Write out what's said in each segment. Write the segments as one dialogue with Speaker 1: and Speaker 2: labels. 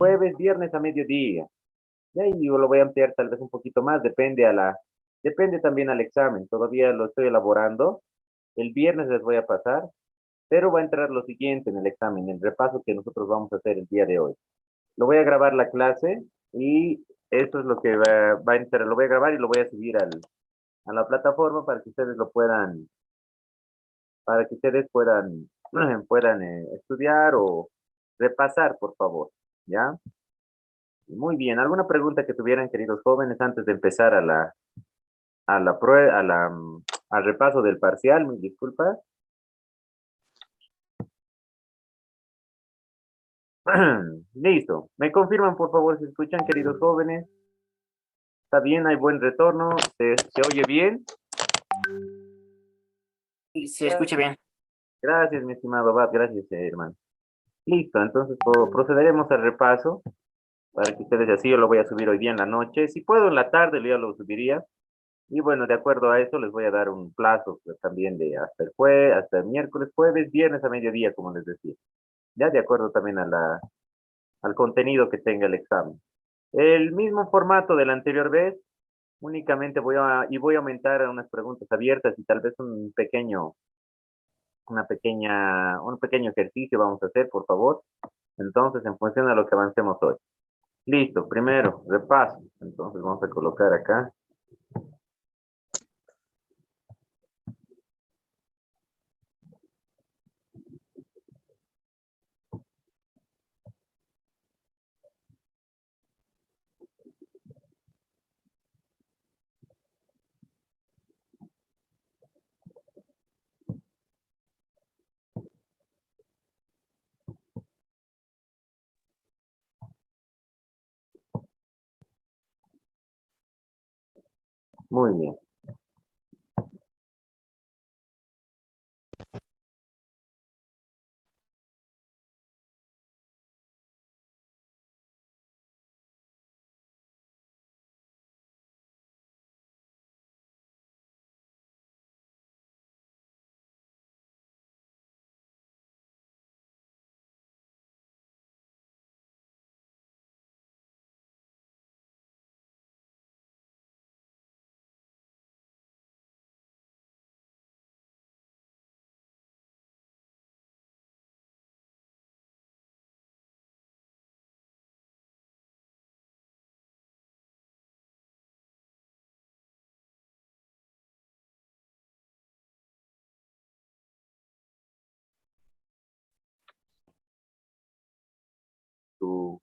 Speaker 1: jueves, viernes a mediodía. Y ahí yo lo voy a ampliar tal vez un poquito más, depende también al examen. Todavía lo estoy elaborando. El viernes les voy a pasar, pero va a entrar lo siguiente en el examen, el repaso que nosotros vamos a hacer el día de hoy. Lo voy a grabar la clase y eso es lo que va a entrar. Lo voy a grabar y lo voy a subir a la plataforma para que ustedes puedan estudiar o repasar, por favor. ¿Ya? Muy bien. ¿Alguna pregunta que tuvieran, queridos jóvenes, antes de empezar a la prueba, al repaso del parcial? Mis disculpas. Listo. ¿Me confirman, por favor, si escuchan, queridos jóvenes? ¿Está bien? ¿Hay buen retorno? ¿Se oye bien?
Speaker 2: Se escucha bien.
Speaker 1: Gracias, mi estimado Abad. Gracias, hermano. Listo. Entonces, procederemos al repaso para que ustedes así yo lo voy a subir hoy día en la noche. Si puedo en la tarde, yo lo subiría. Y bueno, de acuerdo a eso, les voy a dar un plazo pues, también de hasta el miércoles, jueves, viernes a mediodía, como les decía. Ya de acuerdo también al contenido que tenga el examen. El mismo formato de la anterior vez, únicamente voy a aumentar unas preguntas abiertas y tal vez un pequeño ejercicio vamos a hacer, por favor. Entonces, en función de lo que avancemos hoy. Listo, primero, repaso. Entonces, vamos a colocar acá. Muy bien. Su-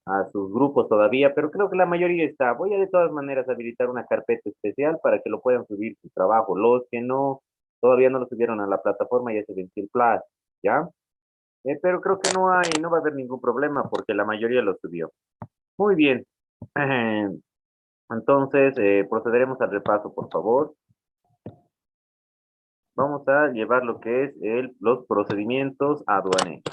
Speaker 1: a sus grupos todavía, pero creo que la mayoría está. Voy a de todas maneras habilitar una carpeta especial para que lo puedan subir su trabajo. Los que todavía no lo subieron a la plataforma, ya se venció el plazo, ¿ya? Pero creo que no va a haber ningún problema porque la mayoría lo subió. Muy bien. Entonces, procederemos al repaso, por favor. Vamos a llevar lo que es los procedimientos aduaneros.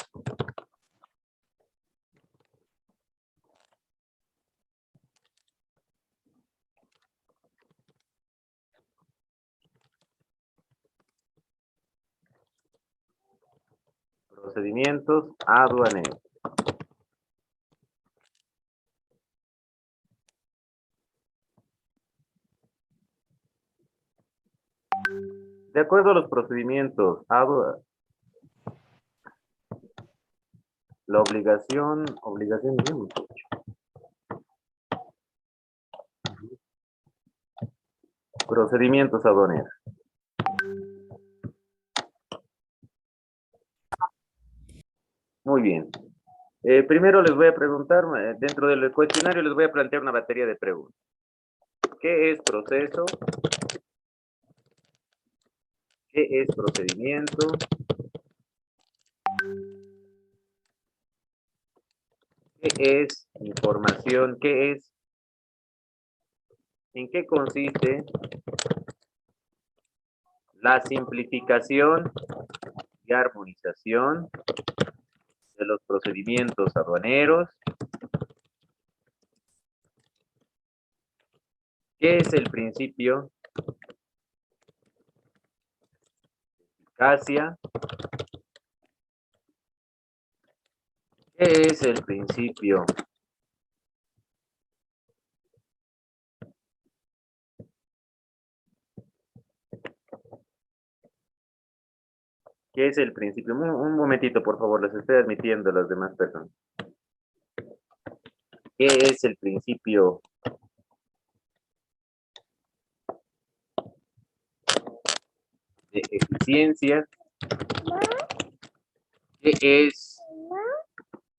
Speaker 1: Procedimientos aduaneros. De acuerdo a los procedimientos aduaneros, la obligación, procedimientos aduaneros. Muy bien. Primero les voy a preguntar, dentro del cuestionario les voy a plantear una batería de preguntas. ¿Qué es proceso? ¿Qué es procedimiento? ¿Qué es información? ¿En qué consiste la simplificación y armonización de los procedimientos aduaneros? ¿Qué es el principio de eficacia? ¿Qué es el principio? ¿Qué es el principio? Un momentito, por favor, les estoy admitiendo a las demás personas. ¿Qué es el principio? De eficiencia? ¿Qué es,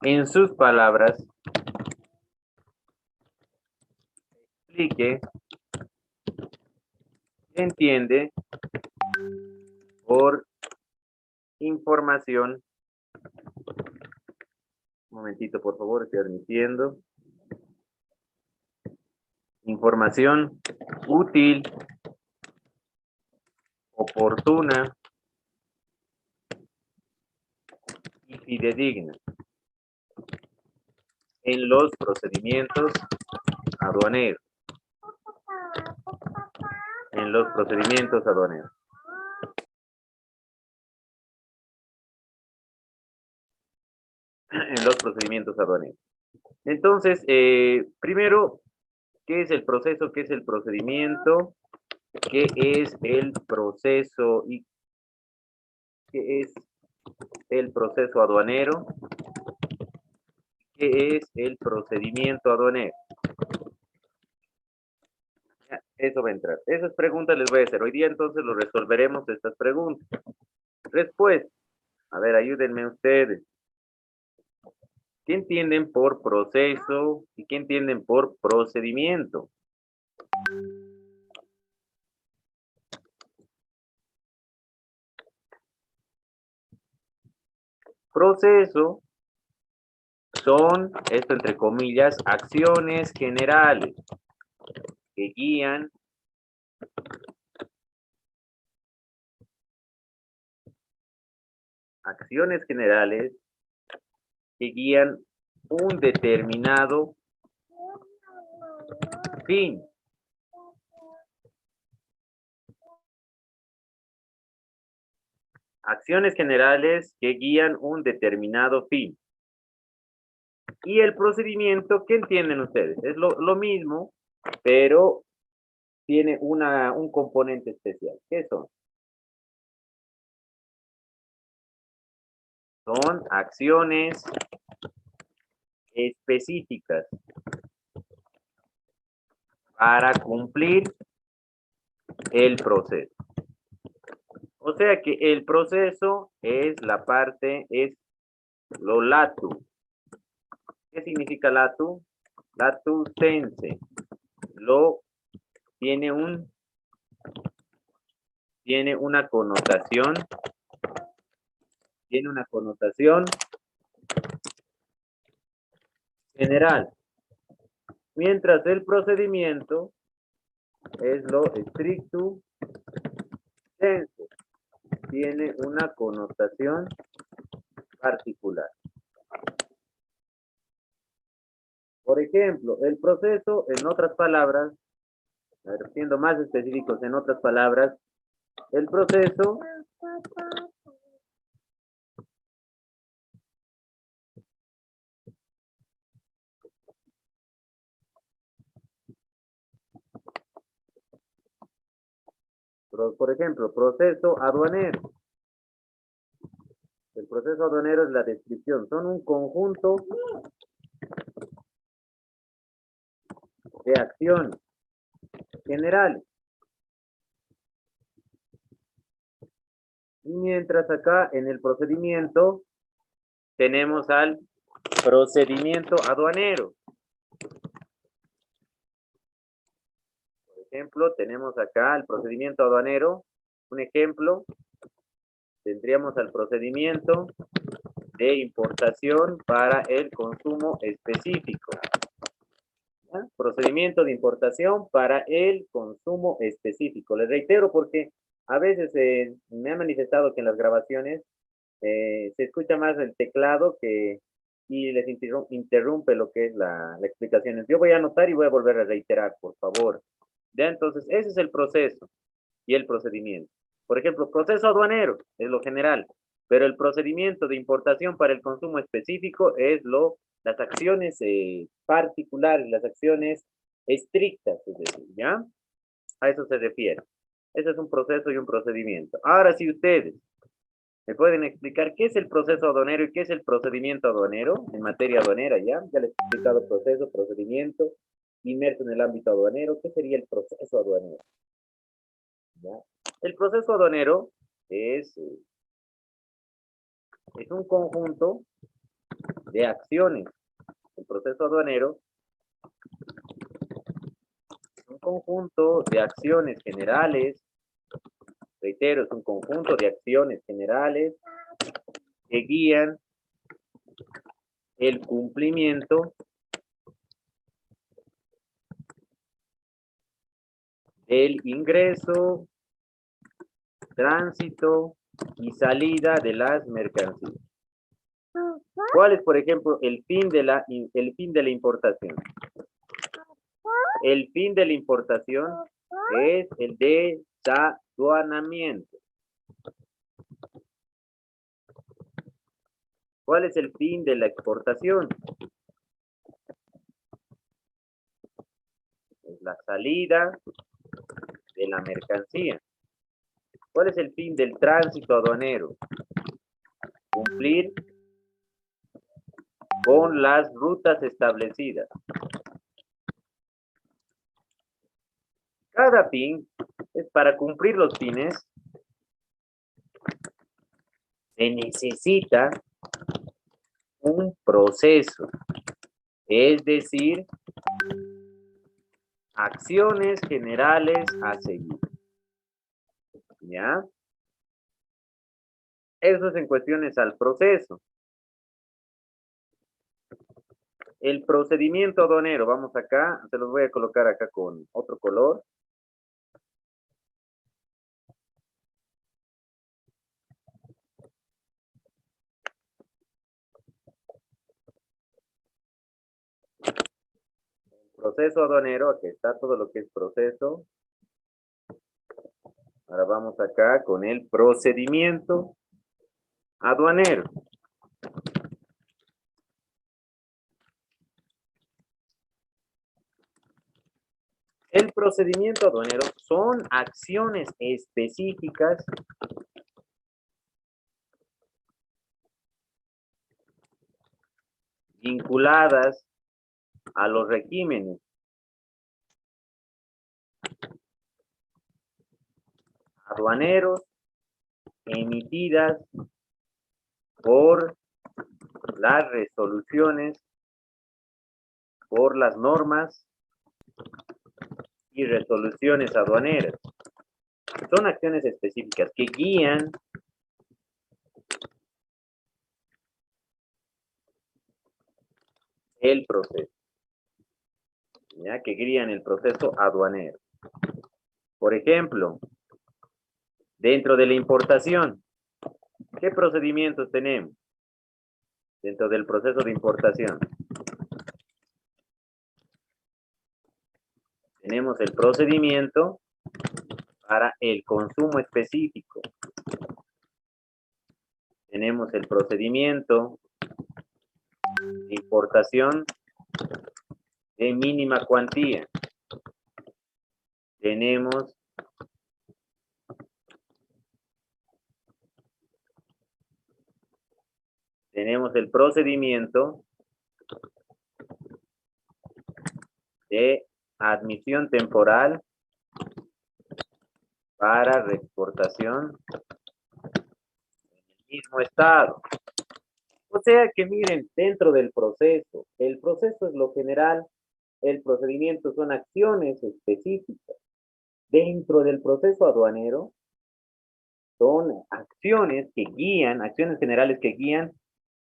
Speaker 1: en sus palabras, explique, qué entiende por información? Un momentito, por favor, estoy admitiendo. Información útil, oportuna y fidedigna en los procedimientos aduaneros. En los procedimientos aduaneros. En los procedimientos aduaneros. Entonces, primero, ¿qué es el proceso? ¿Qué es el procedimiento? ¿Qué es el proceso? ¿Y qué es el proceso aduanero? ¿Qué es el procedimiento aduanero? Ya, eso va a entrar. Esas preguntas les voy a hacer. Hoy día entonces lo resolveremos estas preguntas. Respuesta. A ver, ayúdenme ustedes. ¿Qué entienden por proceso y qué entienden por procedimiento? Proceso son, esto entre comillas, acciones generales que guían acciones generales que guían un determinado fin. Acciones generales que guían un determinado fin. Y el procedimiento, ¿qué entienden ustedes? Es lo mismo, pero tiene un componente especial. ¿Qué son? Son acciones específicas para cumplir el proceso. O sea que el proceso es la parte, es lo latu. ¿Qué significa latu? Latu sense. Lo tiene una connotación, general. Mientras el procedimiento es lo stricto sensu, tiene una connotación particular. Por ejemplo, el proceso, en otras palabras, siendo más específicos, en otras palabras, el proceso por ejemplo, proceso aduanero. El proceso aduanero es la descripción. Son un conjunto de acciones generales. Y mientras acá en el procedimiento tenemos al procedimiento aduanero. Por ejemplo, tenemos acá el procedimiento aduanero. Un ejemplo, tendríamos al procedimiento de importación para el consumo específico. ¿Ya? Procedimiento de importación para el consumo específico. Les reitero porque a veces me han manifestado que en las grabaciones se escucha más el teclado y les interrumpe lo que es la explicación. Yo voy a anotar y voy a volver a reiterar, por favor. Ya, entonces, ese es el proceso y el procedimiento. Por ejemplo, proceso aduanero es lo general. Pero el procedimiento de importación para el consumo específico es las acciones particulares, las acciones estrictas, es decir, ¿ya? A eso se refiere. Ese es un proceso y un procedimiento. Ahora, si ustedes me pueden explicar qué es el proceso aduanero y qué es el procedimiento aduanero en materia aduanera, ¿ya? Ya les he explicado proceso, procedimiento, inmerso en el ámbito aduanero. ¿Qué sería el proceso aduanero? ¿Ya? El proceso aduanero es un conjunto de acciones. El proceso aduanero es un conjunto de acciones generales, reitero, es un conjunto de acciones generales que guían el cumplimiento del ingreso, tránsito y salida de las mercancías. ¿Cuál es, por ejemplo, el fin de la importación? El fin de la importación es el desaduanamiento. ¿Cuál es el fin de la exportación? Es la salida de la mercancía. ¿Cuál es el fin del tránsito aduanero? Cumplir con las rutas establecidas. Cada fin es para cumplir los fines. Se necesita un proceso, es decir, acciones generales a seguir. ¿Ya? Eso es en cuestiones al proceso. El procedimiento aduanero, vamos acá, se los voy a colocar acá con otro color. Proceso aduanero, aquí está todo lo que es proceso. Ahora vamos acá con el procedimiento aduanero. El procedimiento aduanero son acciones específicas vinculadas a los regímenes aduaneros emitidas por las resoluciones, por las normas y resoluciones aduaneras. Son acciones específicas que guían el proceso, ¿ya? Que guían el proceso aduanero. Por ejemplo, dentro de la importación, ¿qué procedimientos tenemos dentro del proceso de importación? Tenemos el procedimiento para el consumo específico. Tenemos el procedimiento de importación de mínima cuantía. Tenemos el procedimiento de admisión temporal para reexportación en el mismo estado. O sea que miren, dentro del proceso, el proceso es lo general, el procedimiento son acciones específicas. Dentro del proceso aduanero son acciones que guían, acciones generales que guían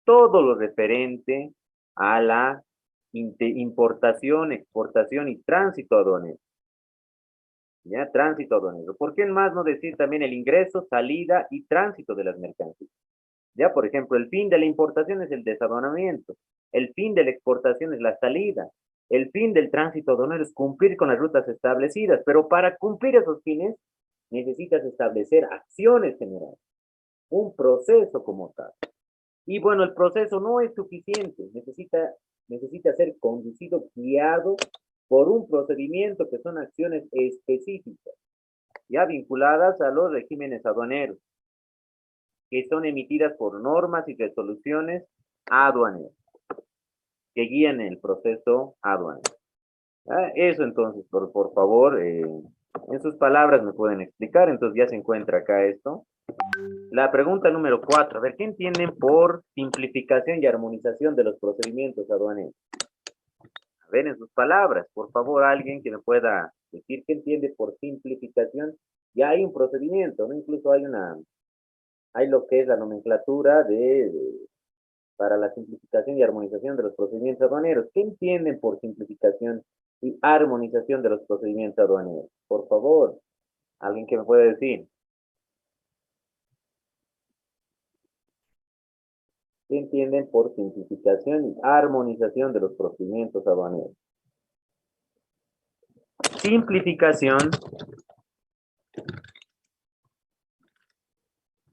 Speaker 1: todo lo referente a la importación, exportación y tránsito aduanero. ¿Ya? Tránsito aduanero. ¿Por qué más no decir también el ingreso, salida y tránsito de las mercancías? Ya, por ejemplo, el fin de la importación es el desaduanamiento. El fin de la exportación es la salida. El fin del tránsito aduanero es cumplir con las rutas establecidas. Pero para cumplir esos fines, necesitas establecer acciones generales. un proceso como tal. Y bueno, el proceso no es suficiente, necesita ser conducido, guiado por un procedimiento que son acciones específicas, ya vinculadas a los regímenes aduaneros, que son emitidas por normas y resoluciones aduaneras, que guían el proceso aduanero. Eso entonces, por favor, en sus palabras me pueden explicar, entonces ya se encuentra acá esto. La pregunta número 4, a ver, ¿qué entienden por simplificación y armonización de los procedimientos aduaneros? A ver, en sus palabras, por favor, alguien que me pueda decir qué entiende por simplificación. Ya hay un procedimiento, ¿no? Incluso hay lo que es la nomenclatura para la simplificación y armonización de los procedimientos aduaneros. ¿Qué entienden por simplificación y armonización de los procedimientos aduaneros? Por favor, alguien que me pueda decir. ¿Qué entienden por simplificación y armonización de los procedimientos aduaneros? Simplificación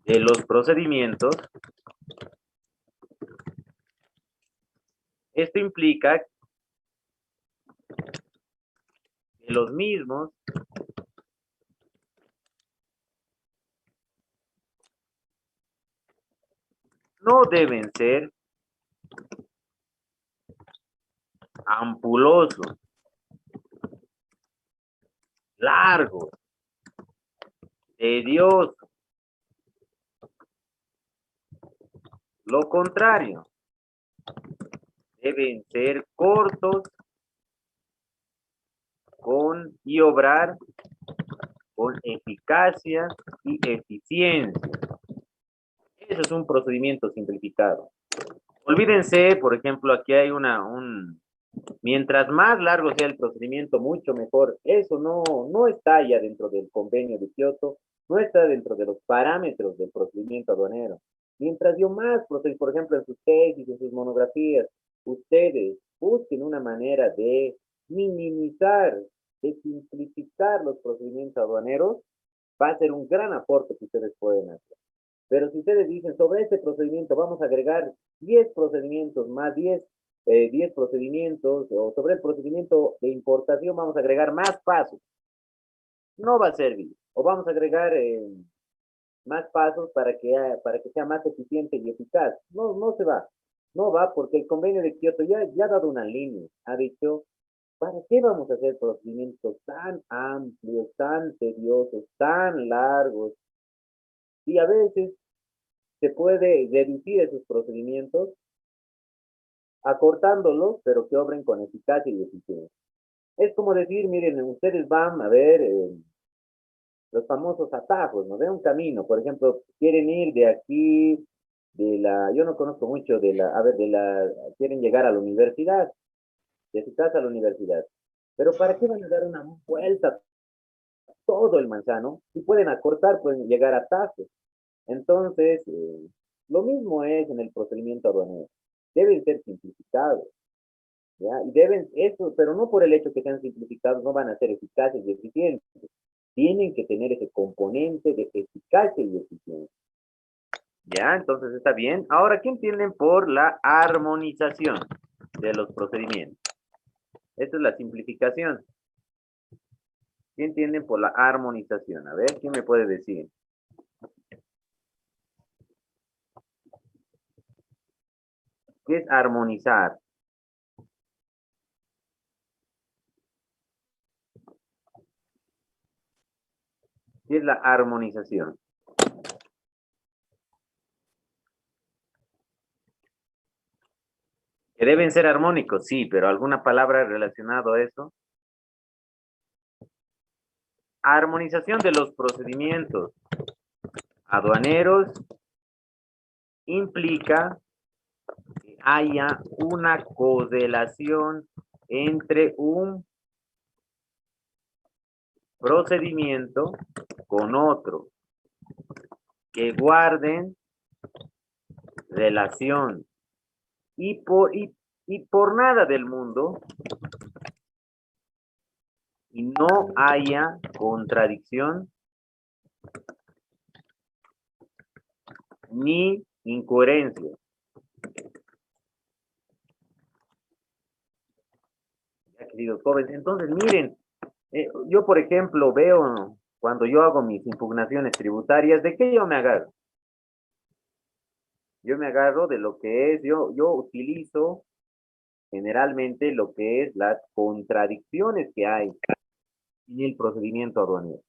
Speaker 1: de los procedimientos. Esto implica que los mismos no deben ser ampulosos, largos, tediosos. Lo contrario, deben ser cortos y obrar con eficacia y eficiencia. Eso es un procedimiento simplificado. Olvídense, por ejemplo, aquí hay mientras más largo sea el procedimiento, mucho mejor. Eso no está ya dentro del convenio de Kioto, no está dentro de los parámetros del procedimiento aduanero. Mientras yo más, por ejemplo, en sus tesis, en sus monografías, ustedes busquen una manera de minimizar, de simplificar los procedimientos aduaneros, va a ser un gran aporte que ustedes pueden hacer. Pero si ustedes dicen sobre este procedimiento vamos a agregar 10 procedimientos más 10 procedimientos, o sobre el procedimiento de importación vamos a agregar más pasos, no va a servir. O vamos a agregar más pasos para que sea más eficiente y eficaz. No se va. No va porque el convenio de Kioto ya ha dado una línea. Ha dicho, ¿para qué vamos a hacer procedimientos tan amplios, tan tediosos, tan largos? Y a veces se puede reducir esos procedimientos acortándolos, pero que obren con eficacia y eficiencia. Es como decir, miren, ustedes van a ver los famosos atajos, ¿no? De un camino, por ejemplo, quieren ir de aquí, yo no conozco mucho quieren llegar a la universidad, de su casa a la universidad. Pero ¿para qué van a dar una vuelta todo el manzano? Si pueden acortar, pueden llegar a atajos. Entonces, lo mismo es en el procedimiento aduanero. Deben ser simplificados, ¿ya? Y eso, pero no por el hecho que sean simplificados, no van a ser eficaces y eficientes. Tienen que tener ese componente de eficacia y eficiencia. ¿Ya? Entonces está bien. Ahora, ¿qué entienden por la armonización de los procedimientos? Esta es la simplificación. ¿Qué entienden por la armonización? A ver, ¿quién me puede decir? ¿Qué es armonizar? ¿Qué es la armonización? Que deben ser armónicos, sí, pero ¿alguna palabra relacionada a eso? Armonización de los procedimientos aduaneros implica que haya una correlación entre un procedimiento con otro, que guarden relación y por nada del mundo y no haya contradicción mi incoherencia. Ya, queridos jóvenes, entonces miren, yo por ejemplo veo cuando yo hago mis impugnaciones tributarias, ¿de qué yo me agarro? Yo me agarro de lo que es, yo utilizo generalmente lo que es las contradicciones que hay en el procedimiento aduanero.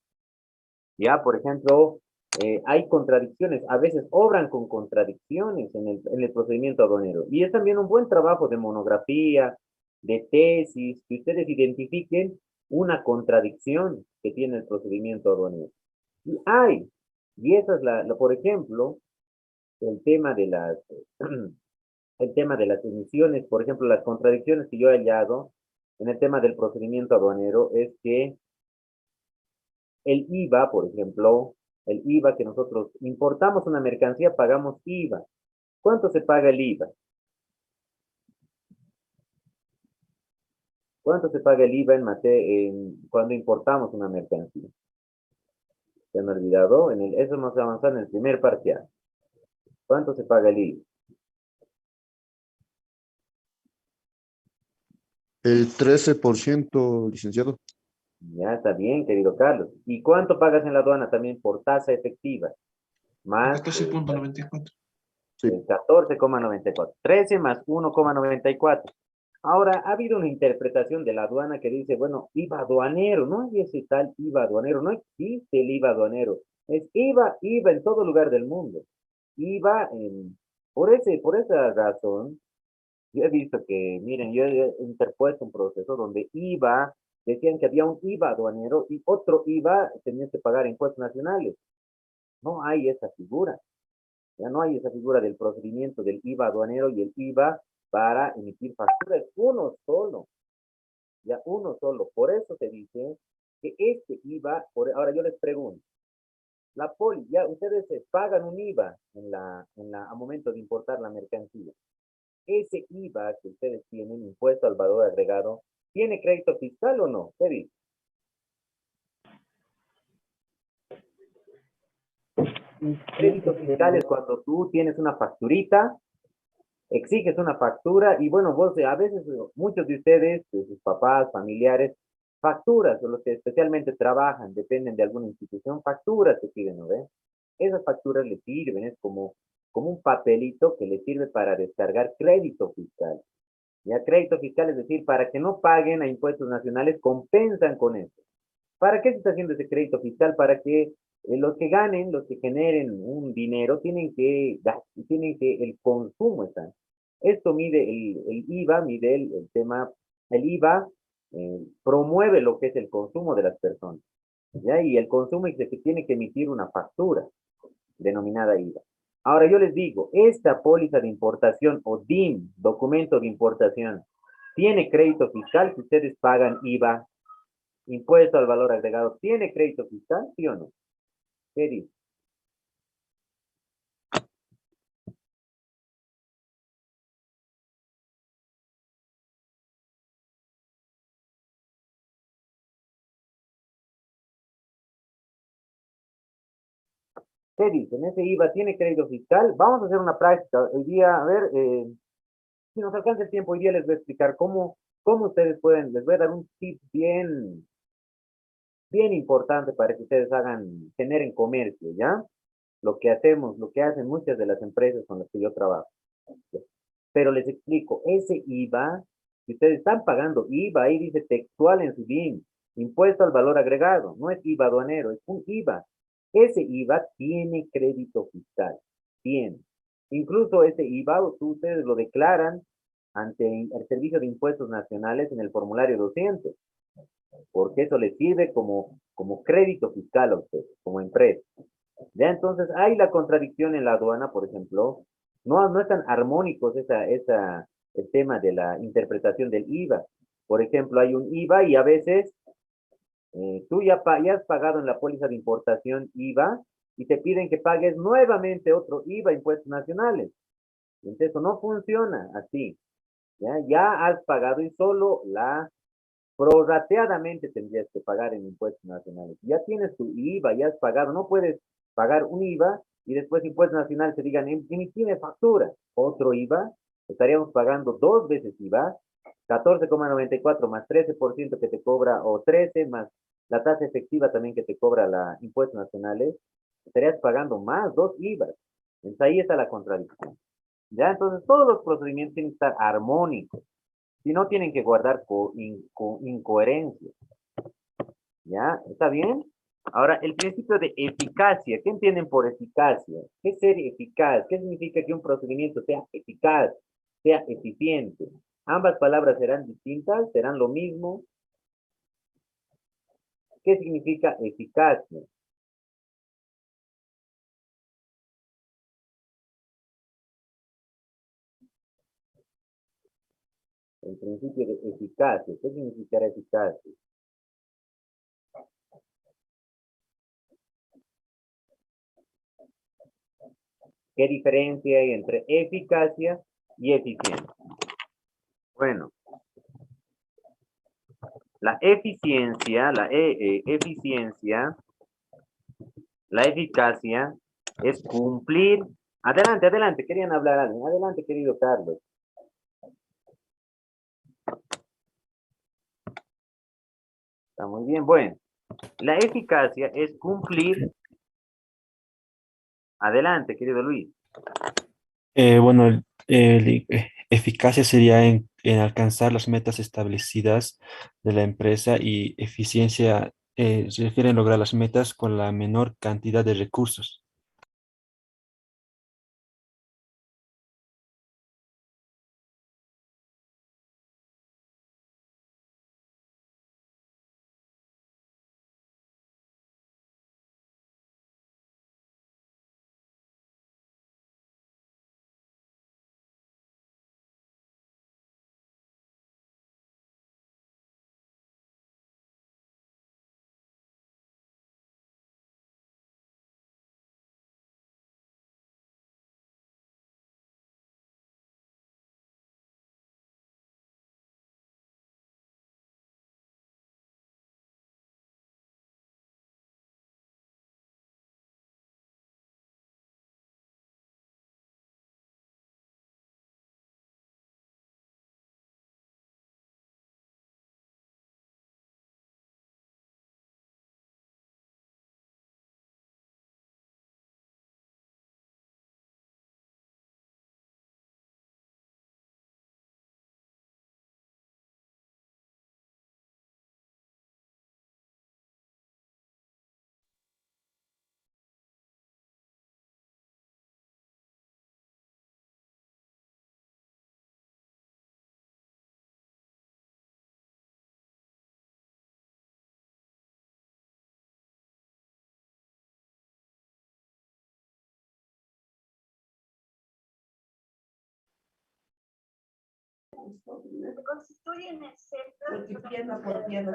Speaker 1: Ya, por ejemplo, hay contradicciones, a veces obran con contradicciones en el procedimiento aduanero. Y es también un buen trabajo de monografía, de tesis, que ustedes identifiquen una contradicción que tiene el procedimiento aduanero. Y hay, y esa es por ejemplo, el tema de las, el tema de las emisiones, por ejemplo, las contradicciones que yo he hallado en el tema del procedimiento aduanero es que el IVA, por ejemplo, el IVA que nosotros importamos una mercancía, pagamos IVA. ¿Cuánto se paga el IVA? ¿Cuánto se paga el IVA cuando importamos una mercancía? Se me ha olvidado, eso nos avanzó en el primer parcial. ¿Cuánto se paga el IVA?
Speaker 2: El 13%, licenciado.
Speaker 1: Ya está bien, querido Carlos. ¿Y cuánto pagas en la aduana también por tasa efectiva? Más
Speaker 3: 14,94.
Speaker 2: Sí.
Speaker 1: el 14,94. 13 más 1,94. Ahora, ha habido una interpretación de la aduana que dice, bueno, IVA aduanero, no hay ese tal IVA aduanero, no existe el IVA aduanero. Es IVA en todo lugar del mundo. IVA en, por esa razón, yo he visto que, miren, yo he interpuesto un proceso donde IVA, decían que había un IVA aduanero y otro IVA tenías que pagar impuestos nacionales. No hay esa figura. Ya no hay esa figura del procedimiento del IVA aduanero y el IVA para emitir facturas. Uno solo. Ya uno solo. Por eso se dice que este IVA, ahora yo les pregunto, la poli, ya ustedes pagan un IVA a momento de importar la mercancía. Ese IVA que ustedes tienen, impuesto al valor agregado, ¿tiene crédito fiscal o no? ¿Qué dice? Crédito fiscal es cuando tú tienes una facturita, exiges una factura y bueno, vos a veces muchos de ustedes, de sus papás, familiares, facturas, o los que especialmente trabajan, dependen de alguna institución, facturas te piden, ¿no ves? Esas facturas le sirven, es como un papelito que le sirve para descargar crédito fiscal. Ya crédito fiscal es decir, para que no paguen a impuestos nacionales, compensan con eso. ¿Para qué se está haciendo ese crédito fiscal? Para que los que ganen, los que generen un dinero, el consumo está. Esto mide el IVA, mide el tema, el IVA promueve lo que es el consumo de las personas, ¿ya? Y el consumo es de que tiene que emitir una factura denominada IVA. Ahora yo les digo, esta póliza de importación o DIM, documento de importación, tiene crédito fiscal si ustedes pagan IVA, impuesto al valor agregado, ¿tiene crédito fiscal, sí o no? ¿Qué dice? ¿Qué dicen? ¿Ese IVA tiene crédito fiscal? Vamos a hacer una práctica. Hoy día, a ver, si nos alcanza el tiempo, hoy día les voy a explicar cómo ustedes pueden, les voy a dar un tip bien importante para que ustedes generen comercio, ¿ya? Lo que hacemos, lo que hacen muchas de las empresas con las que yo trabajo. Pero les explico, ese IVA, si ustedes están pagando IVA, ahí dice textual en su BIM, impuesto al valor agregado, no es IVA aduanero, es un IVA. Ese IVA tiene crédito fiscal, tiene. Incluso ese IVA ustedes lo declaran ante el Servicio de Impuestos Nacionales en el formulario 200, porque eso les sirve como crédito fiscal a ustedes, como empresa. Ya entonces hay la contradicción en la aduana, por ejemplo, no están armónicos el tema de la interpretación del IVA. Por ejemplo, hay un IVA y a veces tú ya has pagado en la póliza de importación IVA y te piden que pagues nuevamente otro IVA, impuestos nacionales. Entonces, eso no funciona así. Ya has pagado y solo prorrateadamente tendrías que pagar en impuestos nacionales. Ya tienes tu IVA, ya has pagado, no puedes pagar un IVA y después impuestos nacionales se digan, tiene factura, otro IVA, estaríamos pagando dos veces IVA, 14,94 más 13% que te cobra, o 13 más la tasa efectiva también que te cobra la impuestos nacionales, estarías pagando más dos IVAs. Entonces ahí está la contradicción. ¿Ya? Entonces todos los procedimientos tienen que estar armónicos, si no tienen que guardar incoherencia. ¿Ya? ¿Está bien? Ahora, el principio de eficacia. ¿Qué entienden por eficacia? ¿Qué es ser eficaz? ¿Qué significa que un procedimiento sea eficaz, sea eficiente? Ambas palabras serán distintas, serán lo mismo. ¿Qué significa eficacia? El principio de eficacia. ¿Qué significará eficacia? ¿Qué diferencia hay entre eficacia y eficiencia? Bueno, la eficiencia, eficiencia, la eficacia es cumplir. Adelante, adelante, querían hablar algo. Adelante, querido Carlos. Está muy bien. Bueno, la eficacia es cumplir. Adelante, querido Luis.
Speaker 3: Bueno, eficacia sería en alcanzar las metas establecidas de la empresa y eficiencia se refiere a lograr las metas con la menor cantidad de recursos.
Speaker 4: Constituye en el centro de pierna por pierna.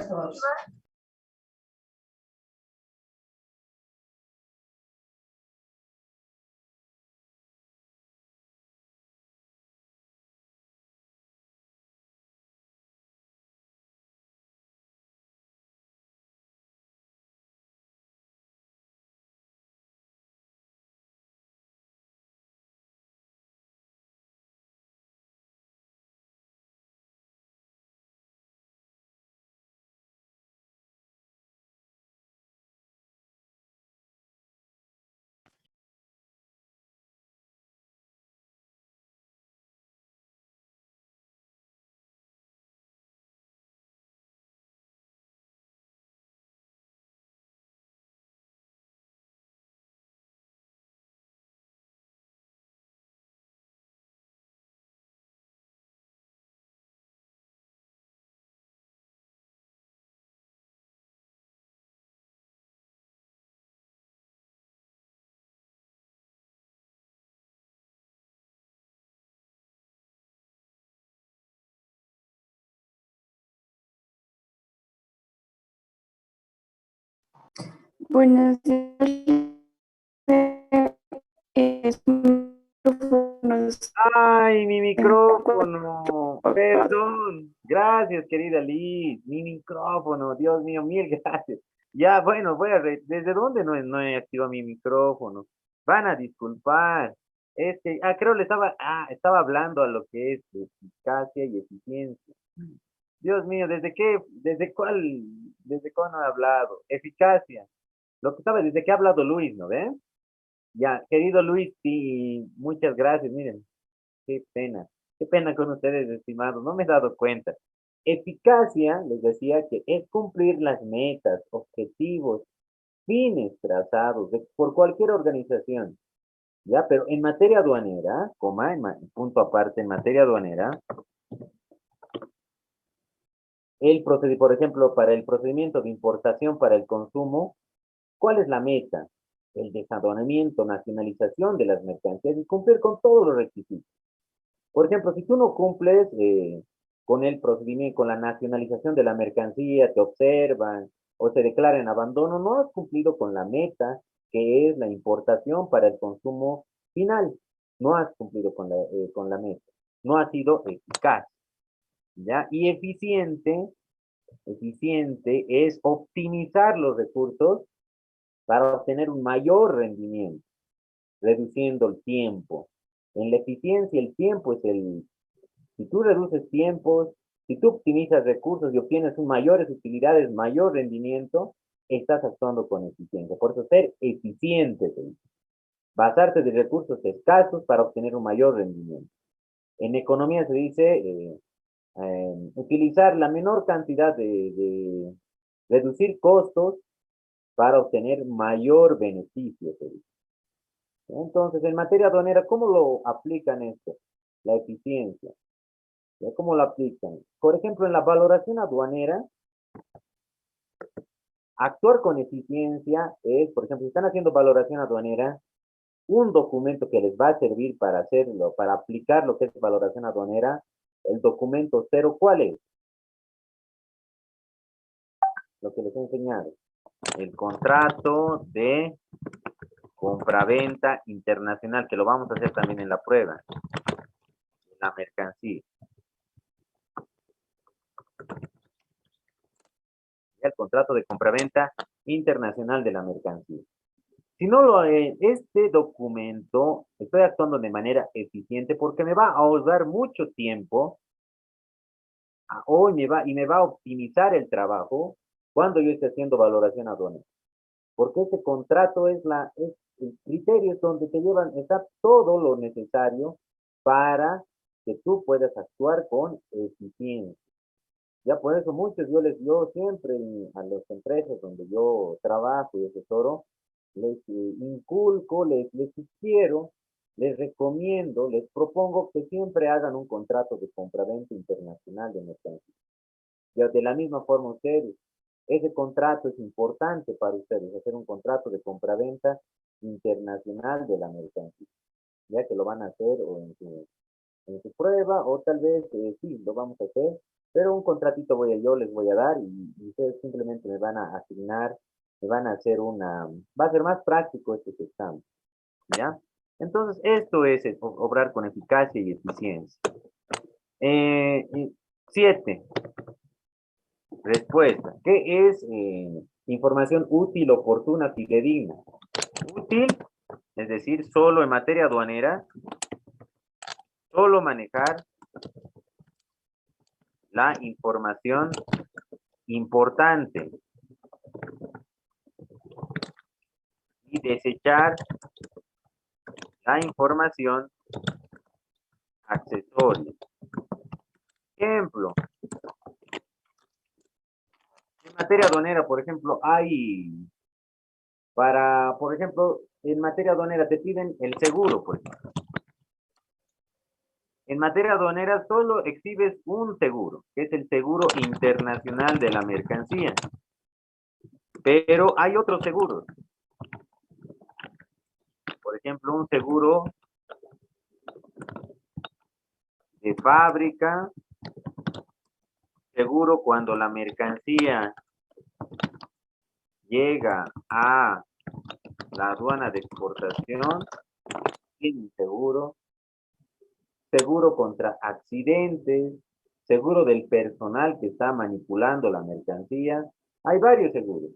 Speaker 5: Buenos días. Micrófonos.
Speaker 1: Ay, mi micrófono. Perdón. Gracias, querida Liz. Mi micrófono. Dios mío, mil gracias. Ya, bueno, ¿desde dónde no he activado mi micrófono? Van a disculpar. Es que, creo estaba hablando a lo que es eficacia y eficiencia. Dios mío, desde cuándo he hablado? Eficacia. Lo que estaba, desde que ha hablado Luis, ¿no ve? Ya, querido Luis, sí, muchas gracias. Miren, qué pena con ustedes, estimados, no me he dado cuenta. Eficacia, les decía que es cumplir las metas, objetivos, fines trazados por cualquier organización, ¿ya? Pero en materia aduanera, punto aparte, en materia aduanera, por ejemplo, para el procedimiento de importación para el consumo, ¿cuál es la meta? El desaduanamiento, nacionalización de las mercancías y cumplir con todos los requisitos. Por ejemplo, si tú no cumples con el procedimiento, con la nacionalización de la mercancía, te observan o te declaran abandono, no has cumplido con la meta que es la importación para el consumo final. No has cumplido con la meta. No has sido eficaz, ¿ya? Y eficiente es optimizar los recursos para obtener un mayor rendimiento, reduciendo el tiempo. En la eficiencia, el tiempo es si tú reduces tiempos, si tú optimizas recursos y obtienes mayores utilidades, mayor rendimiento, estás actuando con eficiencia. Por eso ser eficiente, basarte de recursos escasos para obtener un mayor rendimiento. En economía se dice utilizar la menor cantidad reducir costos para obtener mayor beneficio. Entonces, en materia aduanera, ¿cómo lo aplican esto? La eficiencia. ¿Ya? ¿Cómo lo aplican? Por ejemplo, en la valoración aduanera, actuar con eficiencia es, por ejemplo, si están haciendo valoración aduanera, un documento que les va a servir para hacerlo, para aplicar lo que es valoración aduanera, el documento cero, ¿cuál es? Lo que les he enseñado. El contrato de compraventa internacional, que lo vamos a hacer también en la prueba. La mercancía. El contrato de compraventa internacional de la mercancía. Si no este documento, estoy actuando de manera eficiente porque me va a ahorrar mucho tiempo y me va a optimizar el trabajo cuando yo esté haciendo valoración aduanera. Porque este contrato es el criterio donde te llevan, está todo lo necesario para que tú puedas actuar con eficiencia. Ya por eso yo siempre a las empresas donde yo trabajo y asesoro, les inculco, les sugiero, les recomiendo, les propongo que siempre hagan un contrato de compraventa internacional de mercancías. Ya de la misma forma ustedes, ese contrato es importante para ustedes, hacer un contrato de compraventa internacional de la mercancía, ya que lo van a hacer o en su prueba, o tal vez sí, lo vamos a hacer, pero un contratito yo les voy a dar y ustedes simplemente me van a asignar, me van a hacer va a ser más práctico este examen, ¿ya? Entonces, esto es obrar con eficacia y eficiencia. 7. Respuesta. ¿Qué es información útil, oportuna, fidedigna? Útil, es decir, solo en materia aduanera, solo manejar la información importante y desechar la información accesoria. Ejemplo, en materia aduanera, por ejemplo, por ejemplo, en materia aduanera te piden el seguro, pues. En materia aduanera solo exhibes un seguro, que es el seguro internacional de la mercancía. Pero hay otros seguros. Por ejemplo, un seguro de fábrica, seguro cuando la mercancía llega a la aduana de exportación, tiene un seguro, seguro contra accidentes, seguro del personal que está manipulando la mercancía. Hay varios seguros.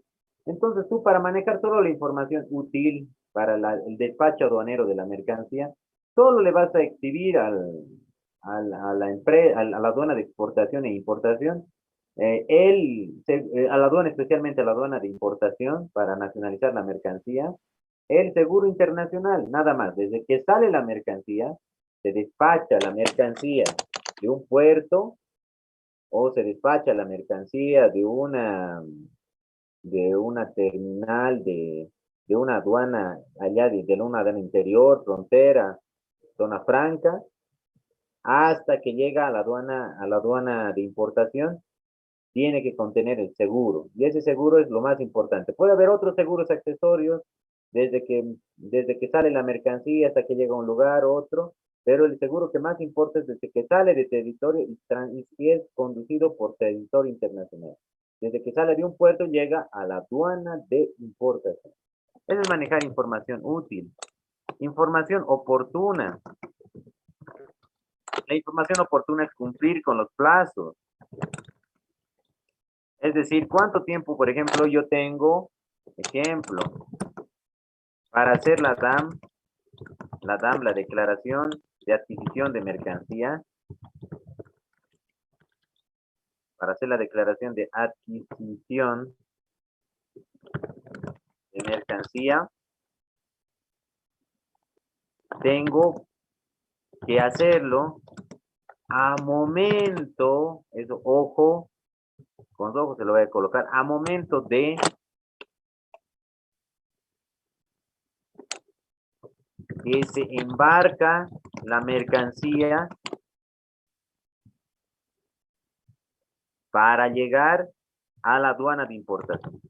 Speaker 1: Entonces tú para manejar solo la información útil para el despacho aduanero de la mercancía, solo le vas a exhibir a la empresa, a la aduana de exportación e importación, a la aduana, especialmente a la aduana de importación para nacionalizar la mercancía, el seguro internacional, nada más. Desde que sale la mercancía, se despacha la mercancía de un puerto o se despacha la mercancía de una terminal, de una aduana allá, de una aduana interior, frontera, zona franca, hasta que llega a la aduana de importación, tiene que contener el seguro. Y ese seguro es lo más importante. Puede haber otros seguros accesorios desde que sale la mercancía hasta que llega a un lugar, otro, pero el seguro que más importa es desde que sale de territorio y es conducido por territorio internacional. Desde que sale de un puerto llega a la aduana de importación. Eso es manejar información útil. Información oportuna. La información oportuna es cumplir con los plazos. Es decir, ¿cuánto tiempo, por ejemplo, yo tengo, ejemplo, para hacer la declaración de adquisición de mercancía? Para hacer la declaración de adquisición de mercancía, tengo que hacerlo a momento, eso, ojo, con los ojos se lo voy a colocar, a momento de que se embarca la mercancía para llegar a la aduana de importación.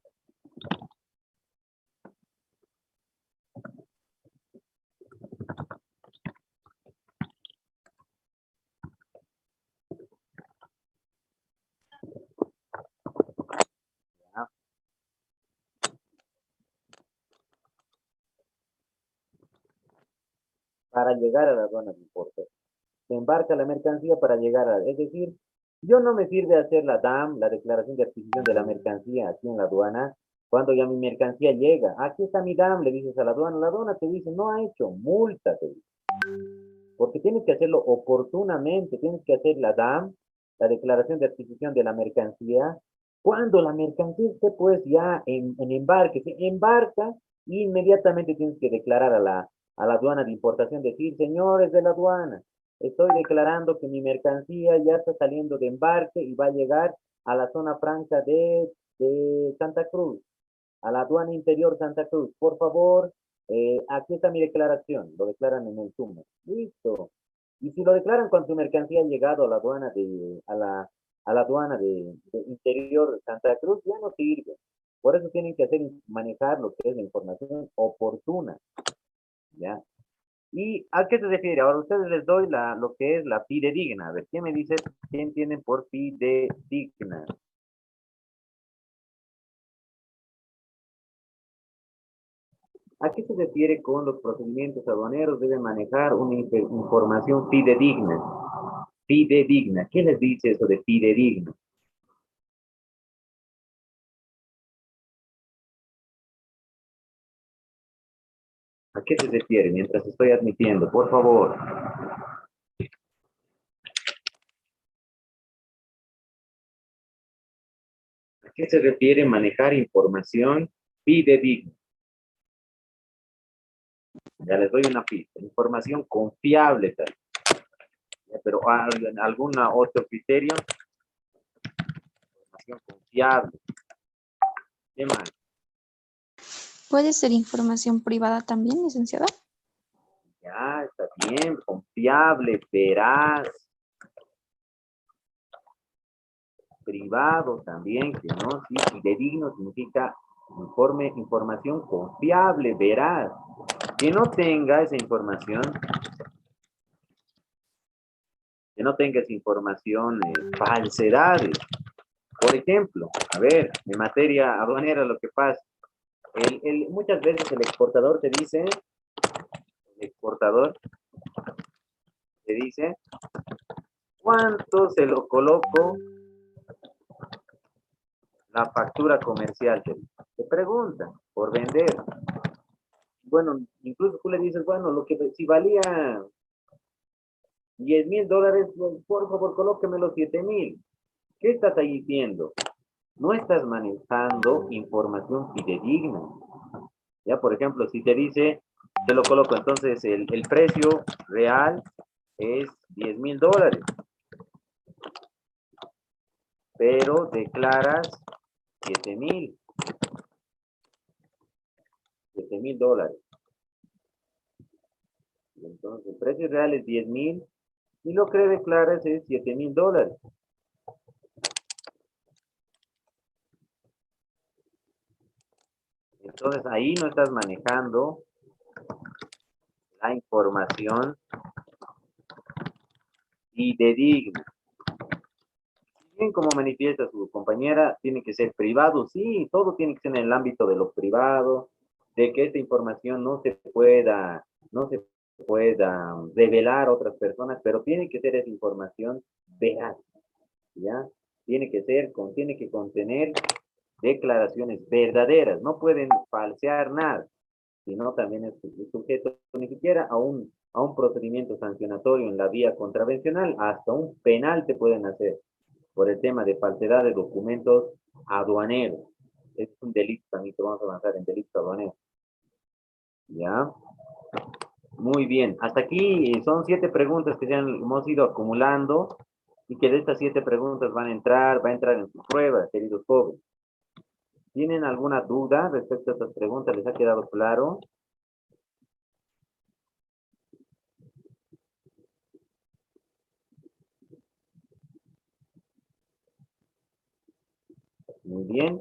Speaker 1: ¿Ya? Para llegar a la aduana de importación. Se embarca la mercancía para llegar a, es decir, yo no me sirve hacer la DAM, la declaración de adquisición de la mercancía aquí en la aduana, cuando ya mi mercancía llega. Aquí está mi DAM, le dices a la aduana te dice, no ha hecho, multa, te dice. Porque tienes que hacerlo oportunamente, tienes que hacer la DAM, la declaración de adquisición de la mercancía, cuando la mercancía esté pues ya en embarque, se embarca, inmediatamente tienes que declarar a la aduana de importación, decir, señores de la aduana, estoy declarando que mi mercancía ya está saliendo de embarque y va a llegar a la zona franca de Santa Cruz, a la aduana interior Santa Cruz. Por favor, aquí está mi declaración. Lo declaran en el sumo. Listo. Y si lo declaran cuando tu mercancía ha llegado a la aduana a la aduana de interior Santa Cruz, ya no sirve. Por eso tienen que manejar lo que es la información oportuna. ¿Ya? ¿Y a qué se refiere? Ahora ustedes les doy lo que es la fidedigna. A ver, ¿quién me dice quién tienen por fidedigna? ¿A qué se refiere con los procedimientos aduaneros? Deben manejar una información fidedigna. Fidedigna. ¿Qué les dice eso de fidedigna? ¿A qué se refiere mientras estoy admitiendo? Por favor. ¿A qué se refiere manejar información fidedigna? Ya les doy una pista. Información confiable, tal. Pero ¿algún otro criterio? Información confiable. ¿Qué más?
Speaker 5: ¿Puede ser información privada también, licenciada?
Speaker 1: Ya, está bien. Confiable, veraz. Privado también, que no, sí, fidedigno significa información confiable, veraz. Que no tenga esa información, falsedades. Por ejemplo, a ver, en materia aduanera lo que pasa, muchas veces el exportador te dice, ¿cuánto se lo coloco la factura comercial? Te pregunta por vender. Bueno, incluso tú le dices, bueno, lo que si valía $10,000, pues, por favor, colóqueme los 7,000. ¿Qué estás ahí diciendo? No estás manejando información fidedigna. Ya, por ejemplo, si te dice, te lo coloco, entonces el precio real es $10,000, pero declaras 7,000, $7,000. Entonces, el precio real es 10,000 y lo que declaras es $7,000. Entonces, ahí no estás manejando la información fidedigna. Bien, como manifiesta su compañera, tiene que ser privado, sí, todo tiene que ser en el ámbito de lo privado, de que esta información no se pueda revelar a otras personas, pero tiene que ser esa información veraz, ¿ya? Tiene que contener declaraciones verdaderas, no pueden falsear nada, sino también es sujeto ni siquiera a un procedimiento sancionatorio en la vía contravencional, hasta un penal te pueden hacer por el tema de falsedad de documentos aduaneros. Es un delito también que vamos a avanzar en delito aduanero. ¿Ya? Muy bien. Hasta aquí son 7 preguntas que ya hemos ido acumulando y que de estas 7 preguntas va a entrar en su prueba, queridos jóvenes. ¿Tienen alguna duda respecto a estas preguntas? ¿Les ha quedado claro? Muy bien.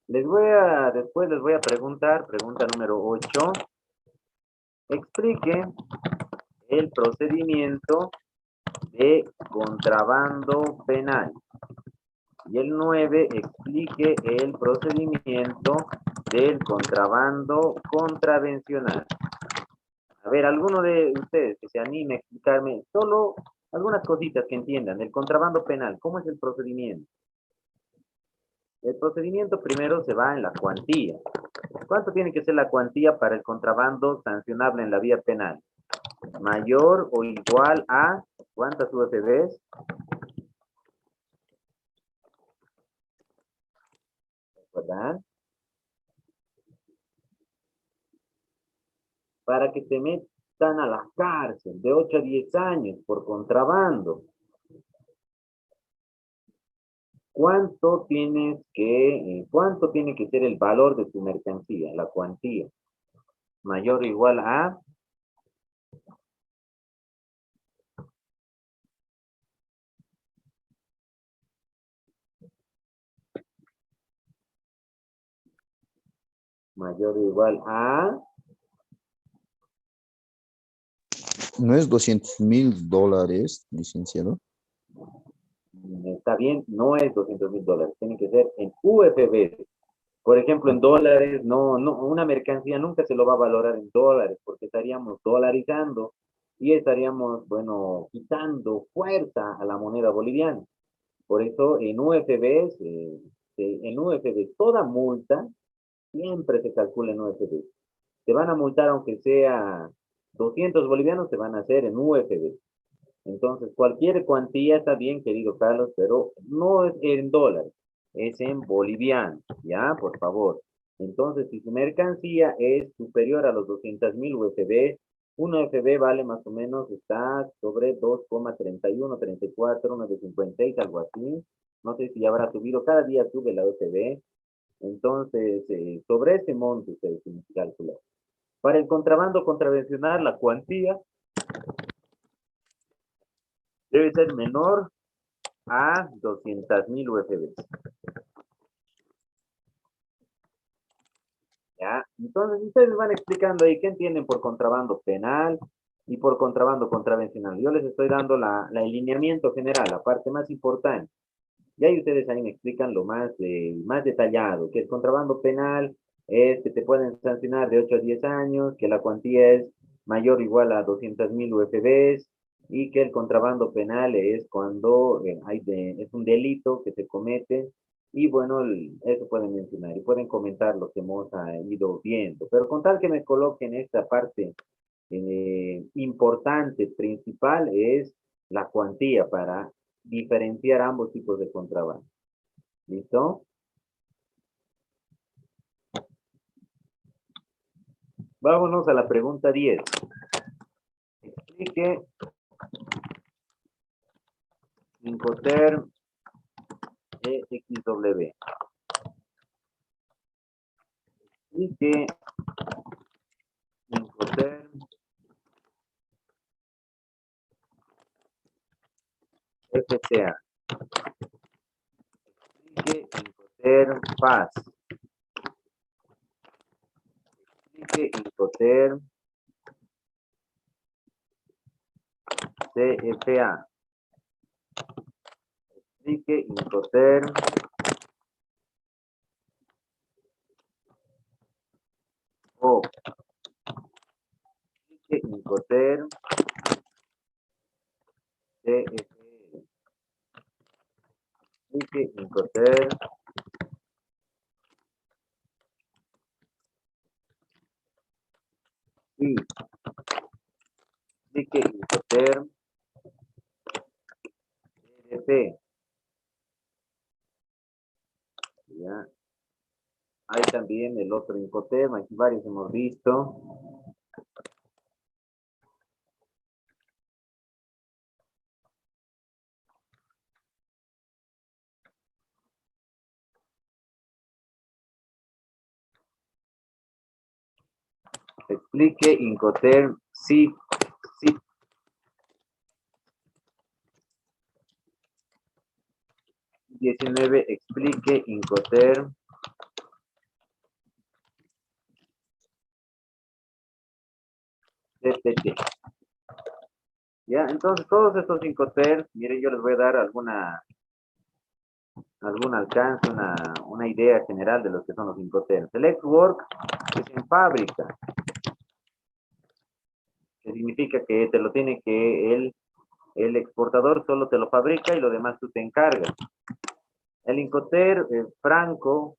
Speaker 1: Después les voy a preguntar, pregunta número 8. Explique el procedimiento de contrabando penal. Y el 9, explique el procedimiento del contrabando contravencional. A ver, alguno de ustedes que se anime a explicarme solo algunas cositas que entiendan. El contrabando penal, ¿cómo es el procedimiento? El procedimiento primero se va en la cuantía. ¿Cuánto tiene que ser la cuantía para el contrabando sancionable en la vía penal? Mayor o igual a, ¿cuántas UFBs? ¿Verdad? Para que te metan a la cárcel de 8 a 10 años por contrabando. ¿Cuánto tiene que ser el valor de tu mercancía, la cuantía? Mayor o igual a, mayor o igual a,
Speaker 2: ¿No es $200,000, licenciado?
Speaker 1: está bien, no es $200,000, tiene que ser en UFB. Por ejemplo, en dólares, no, una mercancía nunca se lo va a valorar en dólares, porque estaríamos dolarizando y estaríamos, bueno, quitando fuerza a la moneda boliviana. Por eso, en UFBs, toda multa siempre se calcula en UFB. Te van a multar aunque sea 200 bolivianos, te van a hacer en UFB. Entonces, cualquier cuantía está bien, querido Carlos, pero no es en dólares, es en boliviano, ¿ya? Por favor. Entonces, si su mercancía es superior a los 200,000 UFB, una UFB vale más o menos, está sobre 2,31, 34, 9,56, algo así. No sé si habrá subido, cada día sube la UFB. Entonces, sobre ese monto ustedes tienen que calcular. Para el contrabando contravencional, la cuantía debe ser menor a 200,000 UFB. ¿Ya? Entonces, ustedes van explicando ahí qué entienden por contrabando penal y por contrabando contravencional. Yo les estoy dando el alineamiento general, la parte más importante. Y ahí ustedes ahí me explican lo más detallado, que el contrabando penal es que te pueden sancionar de 8 a 10 años, que la cuantía es mayor o igual a 200,000 UFBs y que el contrabando penal es cuando es un delito que se comete Y bueno, eso pueden mencionar y pueden comentar lo que hemos ido viendo. Pero con tal que me coloquen esta parte importante, principal, es la cuantía para diferenciar ambos tipos de contrabando. ¿Listo? Vámonos a la pregunta 10. Explique Incoterm EXW. Explique Incoterm FCA. Explique Incoterm Paz. Explique Incoterm CFA. Explique Incoterm O. Explique Incoterm CFE. Explique Incoterm I. Explique Incoterm EDP. ¿Ya? Hay también el otro Incoterm, aquí varios hemos visto. Explique Incoterm SIF. 19. Explique Incoterm CPT. Ya, entonces todos estos Incoterms, miren, yo les voy a dar algún alcance, una idea general de lo que son los Incoterms. El ex-work es en fábrica, que significa que te lo tiene que el exportador solo te lo fabrica y lo demás tú te encargas. El Incoterm franco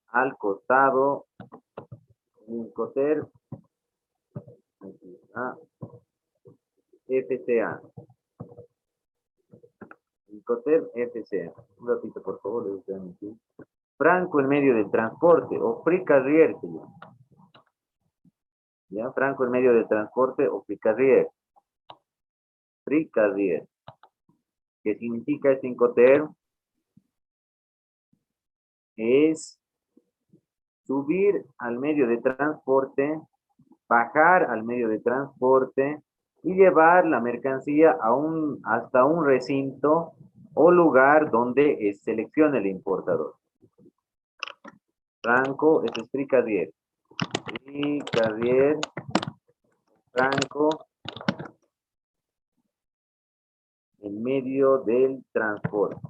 Speaker 1: al costado, Incoterm FCA. Incoterm FCA. Un ratito, por favor. Franco en medio del transporte, o free carrier se llama. ¿Ya? Franco en medio del transporte o free carrier. Free carrier. ¿Qué significa este Incoterm? Es subir al medio de transporte, bajar al medio de transporte y llevar la mercancía hasta un recinto o lugar donde seleccione el importador. Franco es free carrier. Free carrier, franco, en medio del transporte.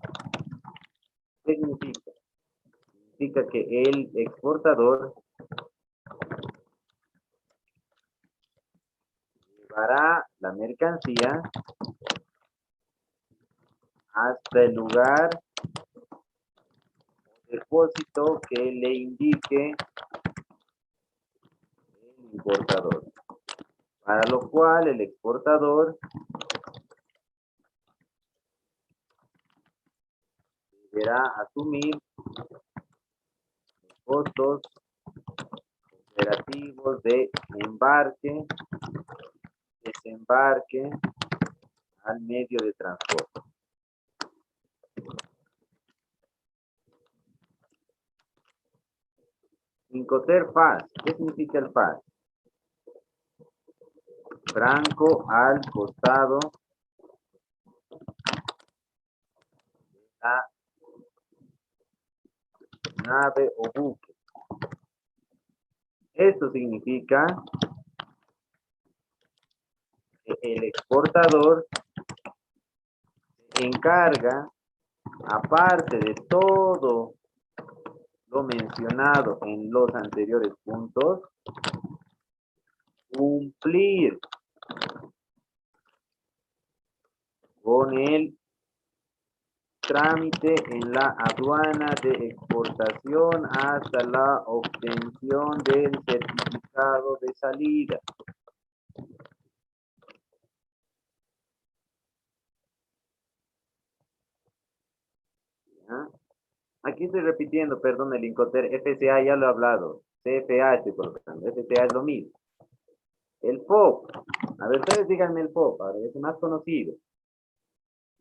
Speaker 1: ¿Qué significa? Significa que el exportador llevará la mercancía hasta el lugar o depósito que le indique el importador, para lo cual el exportador deberá asumir los costos operativos de embarque, desembarque al medio de transporte. Incoterm Paz. ¿Qué significa el Paz? Franco al costado de la nave o buque. Esto significa que el exportador se encarga, aparte de todo lo mencionado en los anteriores puntos, cumplir con el trámite en la aduana de exportación hasta la obtención del certificado de salida. ¿Ya? Aquí estoy repitiendo, perdón, el Incoterm, FCA ya lo he hablado, CFA estoy colocando, FCA es lo mismo. El POP, a ver, ustedes díganme el POP, ahora es el más conocido.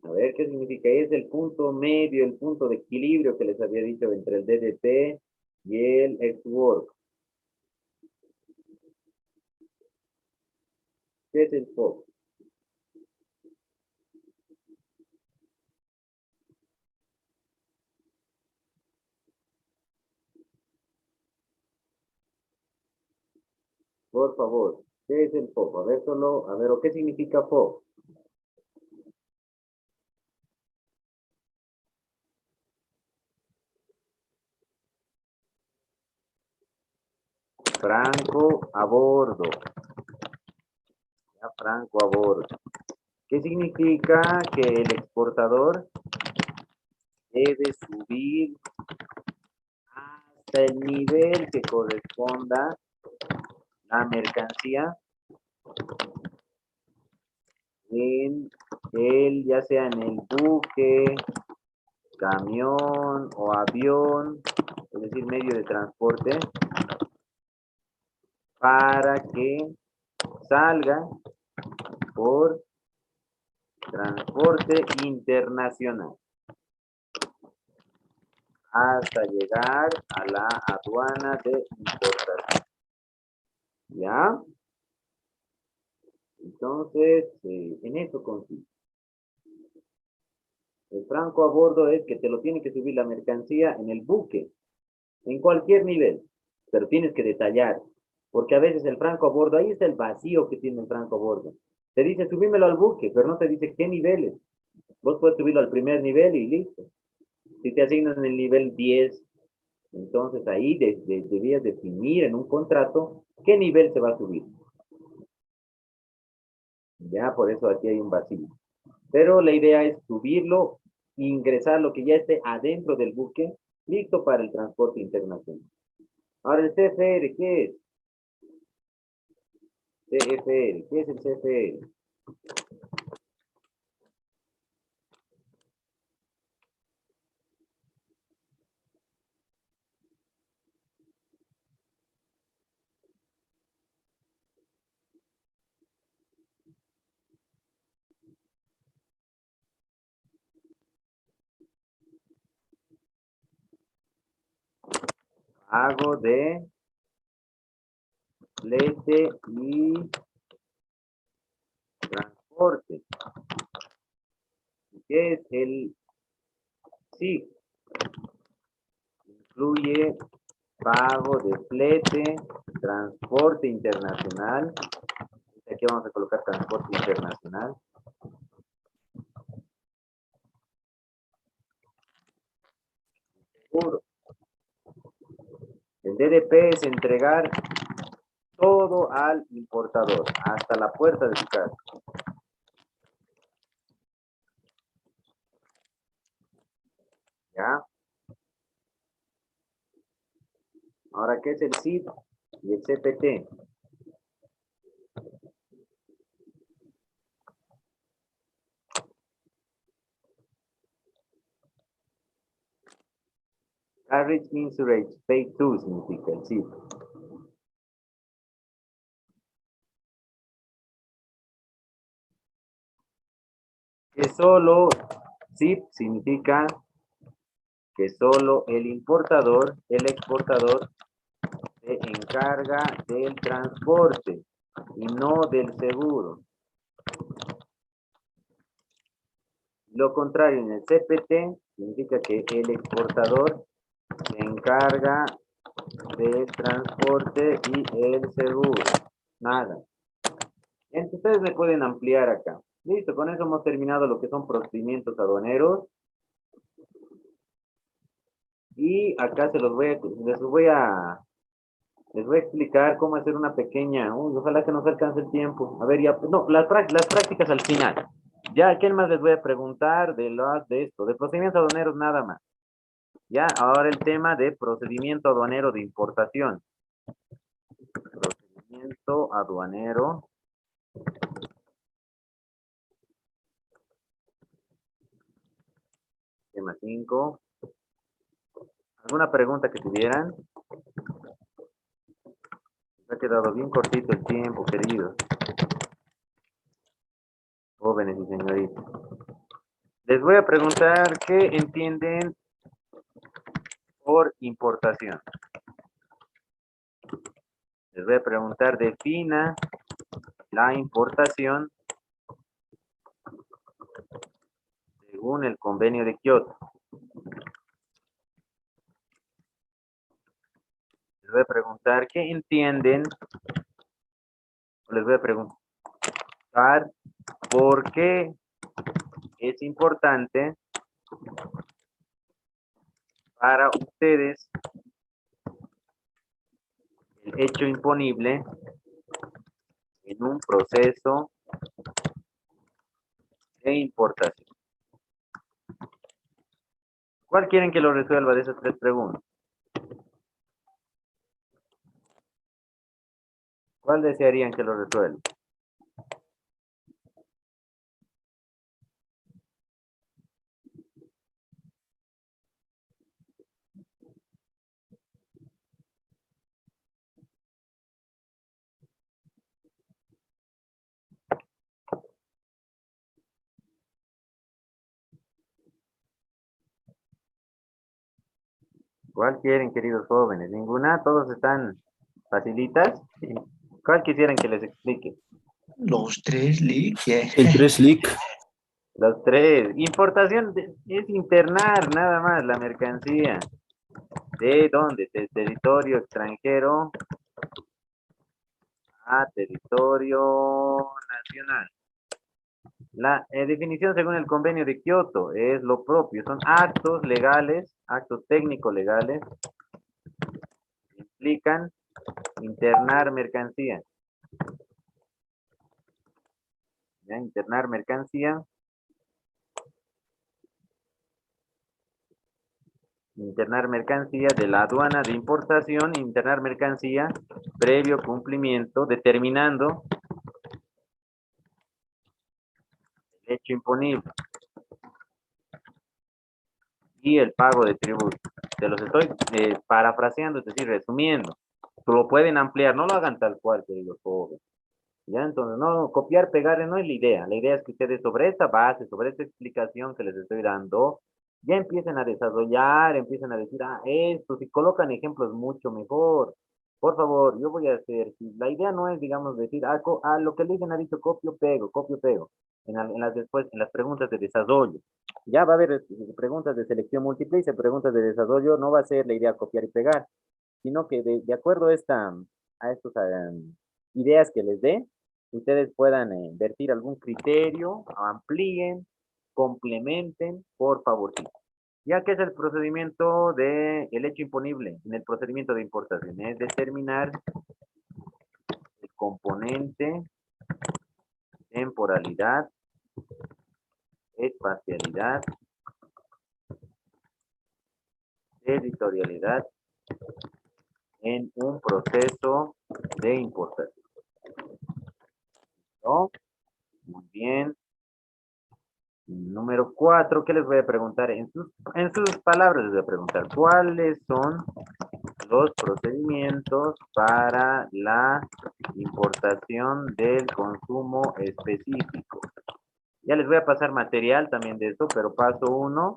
Speaker 1: A ver qué significa, es el punto medio, el punto de equilibrio que les había dicho entre el DDT y el ex-work. ¿Qué es el POP? Por favor, ¿qué es el POP? A ver, solo, a ver, ¿o qué significa POP? Franco a bordo. Ya, franco a bordo. ¿Qué significa? Que el exportador debe subir hasta el nivel que corresponda la mercancía en el, ya sea en el buque, camión o avión, es decir, medio de transporte, para que salga por transporte internacional hasta llegar a la aduana de importación. ¿Ya? Entonces, en eso consiste. El franco a bordo es que te lo tiene que subir la mercancía en el buque, en cualquier nivel, pero tienes que detallar, porque a veces el franco a bordo, ahí está el vacío que tiene el franco a bordo. Te dice, subímelo al buque, pero no te dice qué niveles. Vos puedes subirlo al primer nivel y listo. Si te asignan el nivel 10, entonces ahí debías definir en un contrato qué nivel se va a subir. Ya, por eso aquí hay un vacío. Pero la idea es subirlo, ingresar lo que ya esté adentro del buque, listo para el transporte internacional. Ahora el CFR, ¿qué es? CFR, ¿qué es el CFR? Pago de flete y transporte. ¿Qué es el SIF? Incluye pago de flete, transporte internacional. Aquí vamos a colocar transporte internacional. Seguro. El DDP es entregar todo al importador, hasta la puerta de su casa. ¿Ya? Ahora, ¿qué es el CIP y el CPT? Carriage Insurance Pay 2 significa el CIP. Que solo, CIP significa que solo el importador, el exportador, se encarga del transporte y no del seguro. Lo contrario, en el CPT significa que el exportador se encarga del transporte y el seguro. Nada. Entonces ustedes me pueden ampliar acá. Listo, con eso hemos terminado lo que son procedimientos aduaneros. Y acá les voy a explicar cómo hacer una pequeña, ojalá que nos alcance el tiempo. A ver, ya, no, las prácticas al final. Ya, ¿qué más les voy a preguntar de esto? De procedimientos aduaneros nada más. Ya, ahora el tema de procedimiento aduanero de importación. Procedimiento aduanero. Tema 5. ¿Alguna pregunta que tuvieran? Me ha quedado bien cortito el tiempo, queridos. Jóvenes y señoritas. Les voy a preguntar qué entienden por importación. Les voy a preguntar, defina la importación según el convenio de Kioto. Les voy a preguntar qué entienden. Les voy a preguntar por qué es importante para ustedes el hecho imponible en un proceso de importación. ¿Cuál quieren que lo resuelva de esas tres preguntas? ¿Cuál desearían que lo resuelva? ¿Cuál quieren, queridos jóvenes? ¿Ninguna? ¿Todos están facilitas? ¿Cuál quisieran que les explique?
Speaker 6: Los tres leaks, yeah.
Speaker 3: El 3 leak.
Speaker 1: Los tres. Importación es internar nada más la mercancía. ¿De dónde? De territorio extranjero a territorio nacional. La definición según el convenio de Kioto es lo propio. Son actos legales, actos técnicos legales, que implican internar mercancía. ¿Ya? Internar mercancía. Internar mercancía de la aduana de importación, internar mercancía previo cumplimiento, determinando el hecho imponible y el pago de tributo. Se los estoy parafraseando, es decir, resumiendo. Lo pueden ampliar, no lo hagan tal cual, queridos jóvenes. Ya, entonces, no, copiar, pegar no es la idea. La idea es que ustedes sobre esta base, sobre esta explicación que les estoy dando, ya empiecen a desarrollar, empiecen a decir, ah, esto, si colocan ejemplos mucho mejor. Por favor, yo voy a hacer, la idea no es, digamos, decir, lo que Luis ha dicho, copio, pego, en las preguntas de desarrollo. Ya va a haber preguntas de selección múltiple y preguntas de desarrollo, no va a ser la idea copiar y pegar, sino que de acuerdo a estas ideas que les dé, ustedes puedan vertir algún criterio, amplíen, complementen, por favor. Ya que es el procedimiento de el hecho imponible en el procedimiento de importación, es determinar el componente, temporalidad, espacialidad, territorialidad en un proceso de importación. ¿No? Muy bien. Número 4, ¿qué les voy a preguntar? En sus palabras les voy a preguntar, ¿cuáles son los procedimientos para la importación del consumo específico? Ya les voy a pasar material también de esto, pero paso 1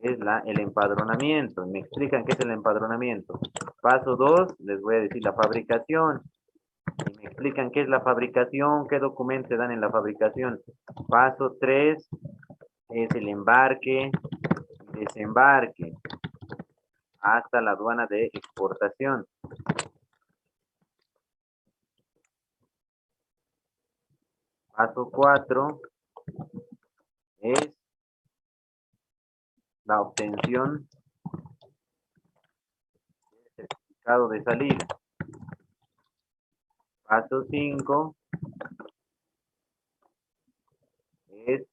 Speaker 1: es el empadronamiento. ¿Me explican qué es el empadronamiento? Paso 2, les voy a decir la fabricación. Y me explican qué es la fabricación, qué documentos se dan en la fabricación. Paso 3 es el embarque, desembarque, hasta la aduana de exportación. Paso 4 es la obtención del certificado de salida. Paso 5 es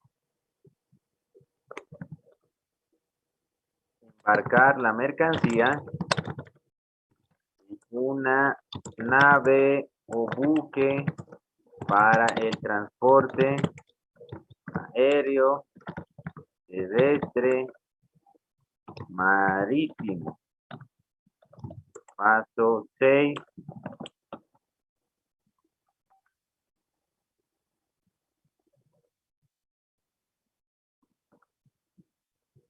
Speaker 1: embarcar la mercancía en una nave o buque para el transporte aéreo, terrestre, marítimo. Paso 6.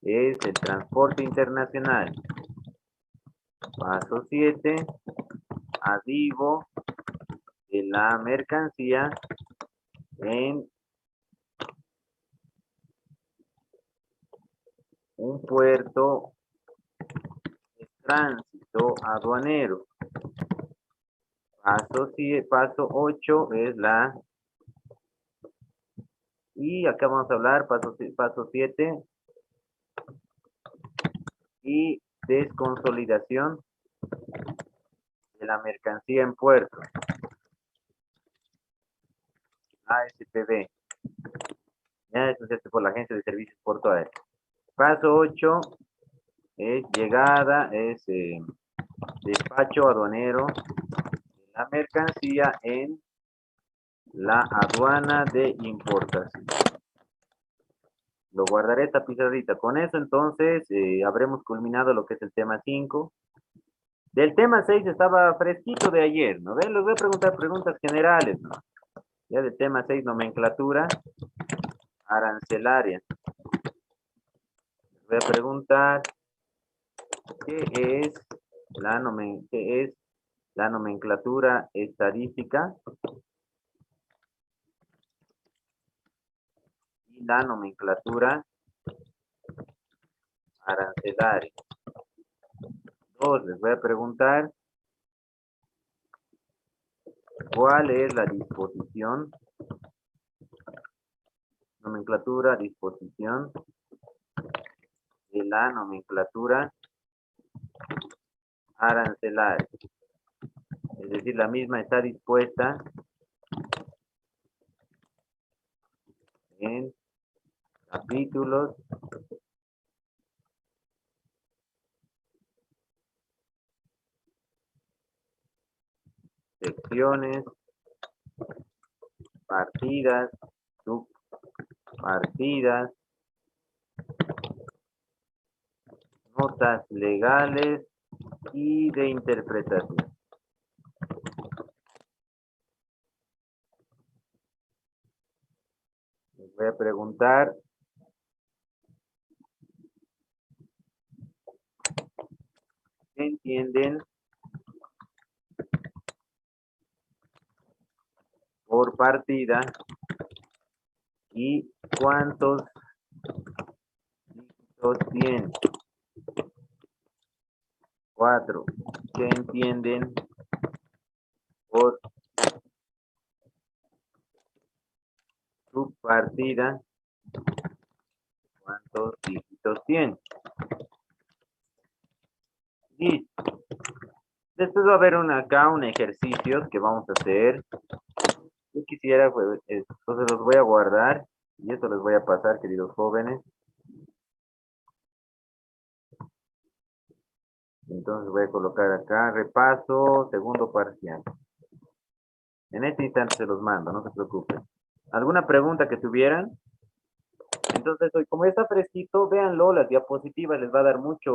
Speaker 1: Es el transporte internacional. Paso 7. Adivo de la mercancía en un puerto de tránsito aduanero. Paso 8 es la... Y acá vamos a hablar, paso 7, y desconsolidación de la mercancía en puerto. ASPB. Ya eso se hace por la Agencia de Servicios Portuarios. Paso 8 es llegada, es despacho aduanero de la mercancía en la aduana de importación. Lo guardaré esta pizarrita. Con eso entonces habremos culminado lo que es el tema 5. Del tema 6 estaba fresquito de ayer, ¿no ven? Les voy a preguntar preguntas generales, ¿no? Ya del tema 6, nomenclatura arancelaria. Les voy a preguntar qué es la nomenclatura estadística y la nomenclatura arancelaria. 2, les voy a preguntar cuál es la disposición, nomenclatura, disposición de la nomenclatura arancelaria. Es decir, la misma está dispuesta en capítulos, secciones, partidas, subpartidas, notas legales y de interpretación. Les voy a preguntar ¿qué entienden por partida y cuántos dígitos tiene? 4. ¿Qué entienden por subpartida? ¿Cuántos dígitos tiene? Listo. Después va a haber acá un ejercicio que vamos a hacer. Yo quisiera, pues, entonces los voy a guardar y esto les voy a pasar, queridos jóvenes. Entonces voy a colocar acá, repaso, segundo parcial. En este instante se los mando, no se preocupen. ¿Alguna pregunta que tuvieran? Entonces, hoy, como está fresquito, véanlo, las diapositivas les va a dar muchas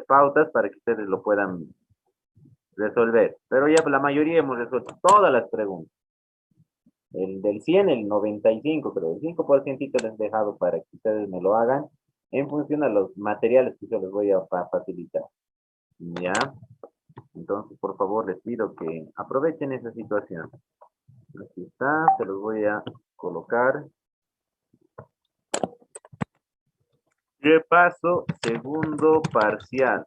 Speaker 1: pautas para que ustedes lo puedan resolver. Pero ya la mayoría hemos resuelto todas las preguntas. El del 100, el 95, pero el 5% les he dejado para que ustedes me lo hagan en función a los materiales que yo les voy a facilitar. ¿Ya? Entonces, por favor, les pido que aprovechen esa situación. Aquí está, se los voy a colocar. Repaso, segundo parcial.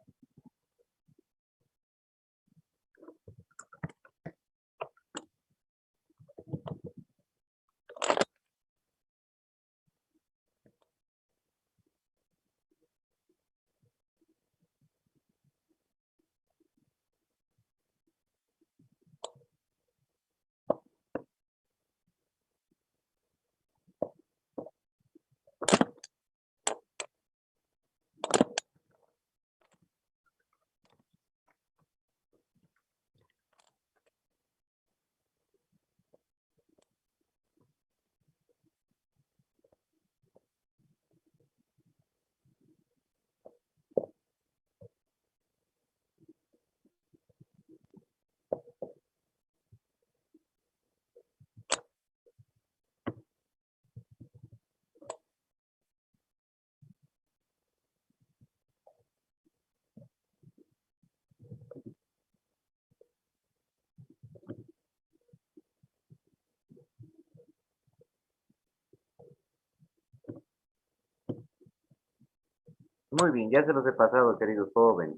Speaker 1: Muy bien, ya se los he pasado, queridos jóvenes.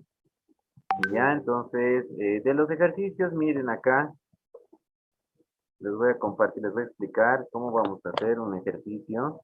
Speaker 1: Ya, entonces, de los ejercicios, miren acá, les voy a compartir, les voy a explicar cómo vamos a hacer un ejercicio.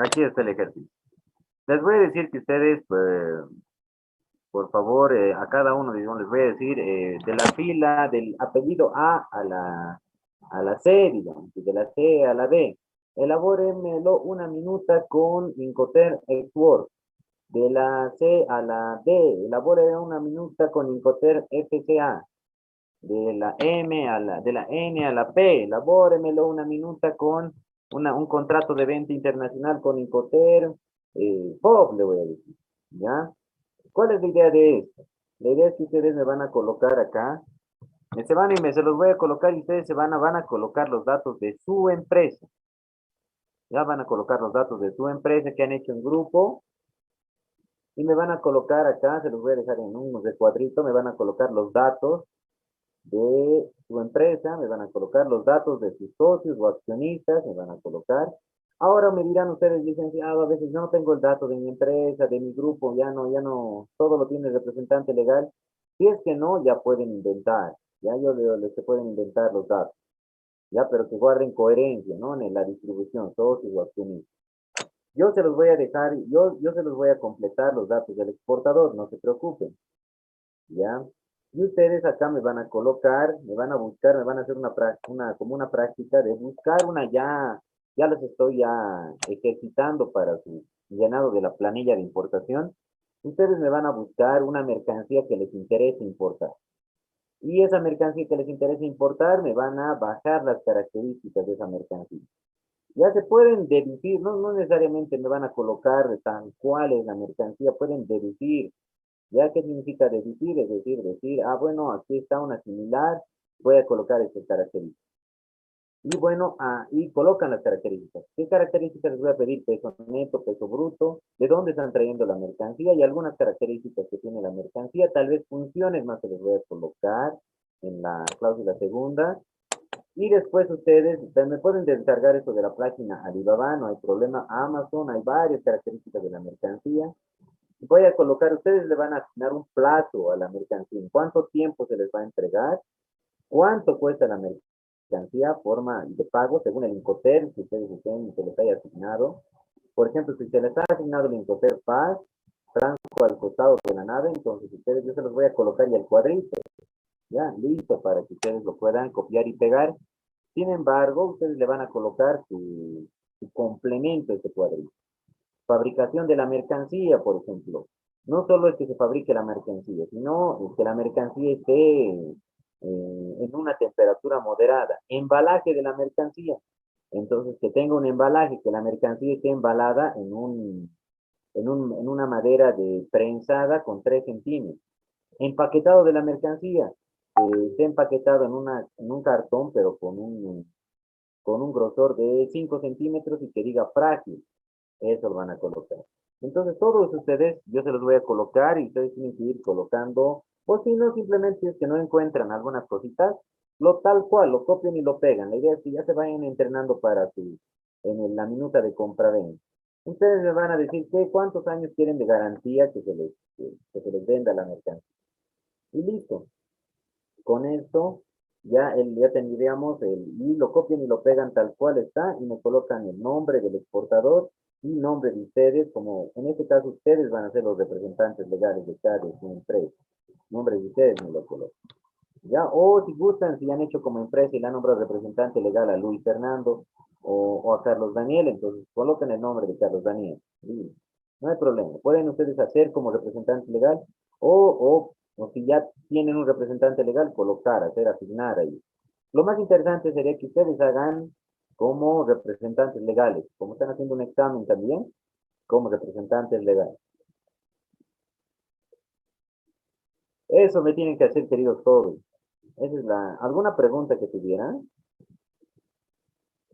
Speaker 1: Aquí está el ejercicio. Les voy a decir que ustedes, pues, por favor, a cada uno, digamos, les voy a decir de la fila del apellido a la C, digamos, y de la C a la D. Elabórenmelo una minuta con Incoterm Xword. De la C a la D, elabore una minuta con Incoterm FCA. De la N a la P, elabóremelo una minuta con un contrato de venta internacional con Incoterm, Bob, le voy a decir, ¿ya? ¿Cuál es la idea de esto? La idea es que ustedes me van a colocar acá, se los voy a colocar y ustedes van a colocar los datos de su empresa. Ya van a colocar los datos de su empresa que han hecho en grupo y me van a colocar acá, se los voy a dejar en un recuadrito, me van a colocar los datos de su empresa, me van a colocar los datos de sus socios o accionistas, me van a colocar. Ahora me dirán ustedes, licenciado, a veces no tengo el dato de mi empresa, de mi grupo, ya no, todo lo tiene el representante legal. Si es que no, ya pueden inventar, ya les se pueden inventar los datos, ya, pero que guarden coherencia, ¿no? En la distribución, socios o accionistas. Yo se los voy a dejar, yo se los voy a completar los datos del exportador, no se preocupen, ¿ya? Y ustedes acá me van a colocar, me van a buscar, me van a hacer como una práctica de buscar ya los estoy ya ejercitando para su llenado de la planilla de importación. Ustedes me van a buscar una mercancía que les interese importar. Y esa mercancía que les interesa importar, me van a bajar las características de esa mercancía. Ya se pueden deducir, no necesariamente me van a colocar tan cuál es la mercancía, pueden deducir. ¿Ya qué significa deducir? Es decir, bueno, aquí está una similar, voy a colocar estas características. Y bueno, y colocan las características. ¿Qué características les voy a pedir? Peso neto, peso bruto, de dónde están trayendo la mercancía y algunas características que tiene la mercancía, tal vez funciones más se les voy a colocar en la cláusula segunda. Y después ustedes me pueden descargar eso de la página Alibaba, no hay problema. Amazon, hay varias características de la mercancía. Voy a colocar, ustedes le van a asignar un plazo a la mercancía, en cuánto tiempo se les va a entregar, cuánto cuesta la mercancía, forma de pago según el Incoterm que ustedes deseen se les haya asignado. Por ejemplo, si se les ha asignado el Incoterm Paz, franco al costado de la nave, entonces ustedes yo se los voy a colocar y el cuadrito, ya, listo, para que ustedes lo puedan copiar y pegar. Sin embargo, ustedes le van a colocar su complemento a este cuadrito. Fabricación de la mercancía, por ejemplo. No solo es que se fabrique la mercancía, sino que la mercancía esté en una temperatura moderada. Embalaje de la mercancía. Entonces, que tenga un embalaje, que la mercancía esté embalada en una madera de prensada con 3 centímetros. Empaquetado de la mercancía. Esté empaquetado en un cartón, pero con un grosor de 5 centímetros y que diga frágil. Eso lo van a colocar. Entonces, todos ustedes, yo se los voy a colocar y ustedes tienen que ir colocando, o si no, simplemente es que no encuentran algunas cositas, lo tal cual, lo copian y lo pegan. La idea es que ya se vayan entrenando para la minuta de compra-venta. Ustedes me van a decir cuántos años quieren de garantía que se les venda la mercancía. Y listo. Con esto ya tendríamos y lo copian y lo pegan tal cual está y me colocan el nombre del exportador y nombre de ustedes, como en este caso ustedes van a ser los representantes legales de cada empresa. Nombre de ustedes me lo colocan. Ya, o si gustan, si han hecho como empresa y le han nombrado representante legal a Luis Fernando o a Carlos Daniel, entonces coloquen el nombre de Carlos Daniel. Sí, no hay problema. Pueden ustedes hacer como representante legal o si ya tienen un representante legal, colocar, hacer, asignar ahí. Lo más interesante sería que ustedes hagan como representantes legales. Como están haciendo un examen también, como representantes legales. Eso me tienen que hacer, queridos jóvenes. Esa es ¿alguna pregunta que tuvieran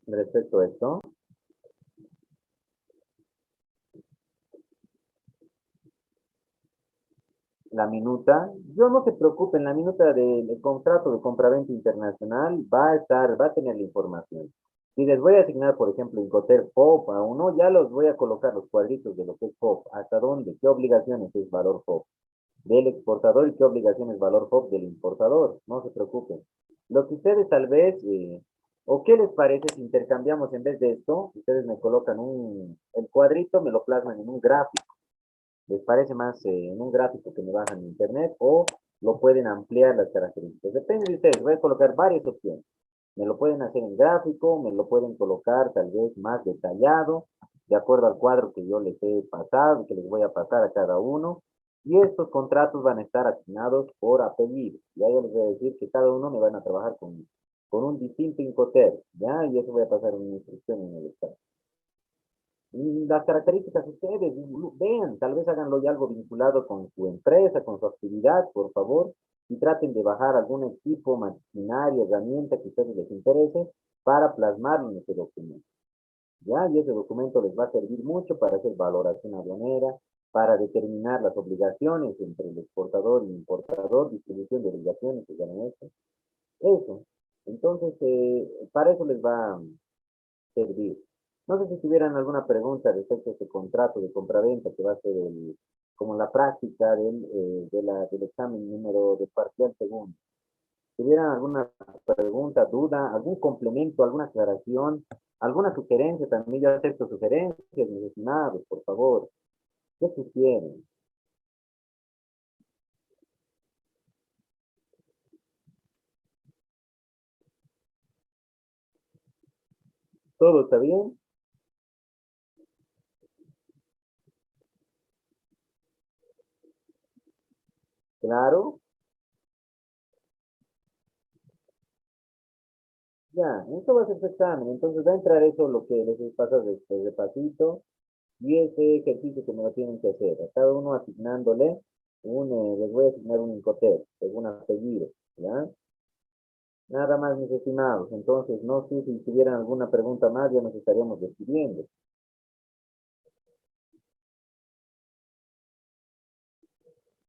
Speaker 1: respecto a esto? La minuta, yo no se preocupen, la minuta del contrato de compraventa internacional va a tener la información. Si les voy a asignar, por ejemplo, Incoterm FOB a uno, ya los voy a colocar los cuadritos de lo que es FOB, hasta dónde, qué obligaciones es valor FOB del exportador y qué obligaciones valor FOB del importador, no se preocupen. Lo que ustedes tal vez, o qué les parece si intercambiamos en vez de esto, ustedes me colocan el cuadrito, me lo plasman en un gráfico. ¿Les parece más en un gráfico que me bajan en internet o lo pueden ampliar las características? Depende de ustedes, voy a colocar varias opciones. Me lo pueden hacer en gráfico, me lo pueden colocar tal vez más detallado, de acuerdo al cuadro que yo les he pasado, que les voy a pasar a cada uno. Y estos contratos van a estar asignados por apellido. Ya yo les voy a decir que cada uno me van a trabajar con un distinto Incoterm, ¿ya? Y eso voy a pasar en una instrucción en el estado. Las características ustedes, vean, tal vez háganlo ya algo vinculado con su empresa, con su actividad, por favor, y traten de bajar algún equipo, maquinaria, herramienta que a ustedes les interese para plasmarlo en ese documento. ¿Ya? Y ese documento les va a servir mucho para hacer valoración aduanera, para determinar las obligaciones entre el exportador y el importador, distribución de obligaciones que ganan esto. Eso. Entonces, para eso les va a servir. No sé si tuvieran alguna pregunta respecto a este contrato de compraventa que va a ser como la práctica del examen número de parcial segundo. ¿Tuvieran alguna pregunta, duda, algún complemento, alguna aclaración, alguna sugerencia? También yo acepto sugerencias, mis estimados, por favor. ¿Qué sugieren? ¿Todo está bien? ¿Claro? Ya, esto va a ser su examen. Entonces va a entrar eso, lo que les pasa de pasito. Y ese ejercicio que me lo tienen que hacer. A cada uno asignándole les voy a asignar un Incoterm, según apellido, ¿ya? Nada más, mis estimados. Entonces, no sé si tuvieran alguna pregunta más, ya nos estaríamos despidiendo.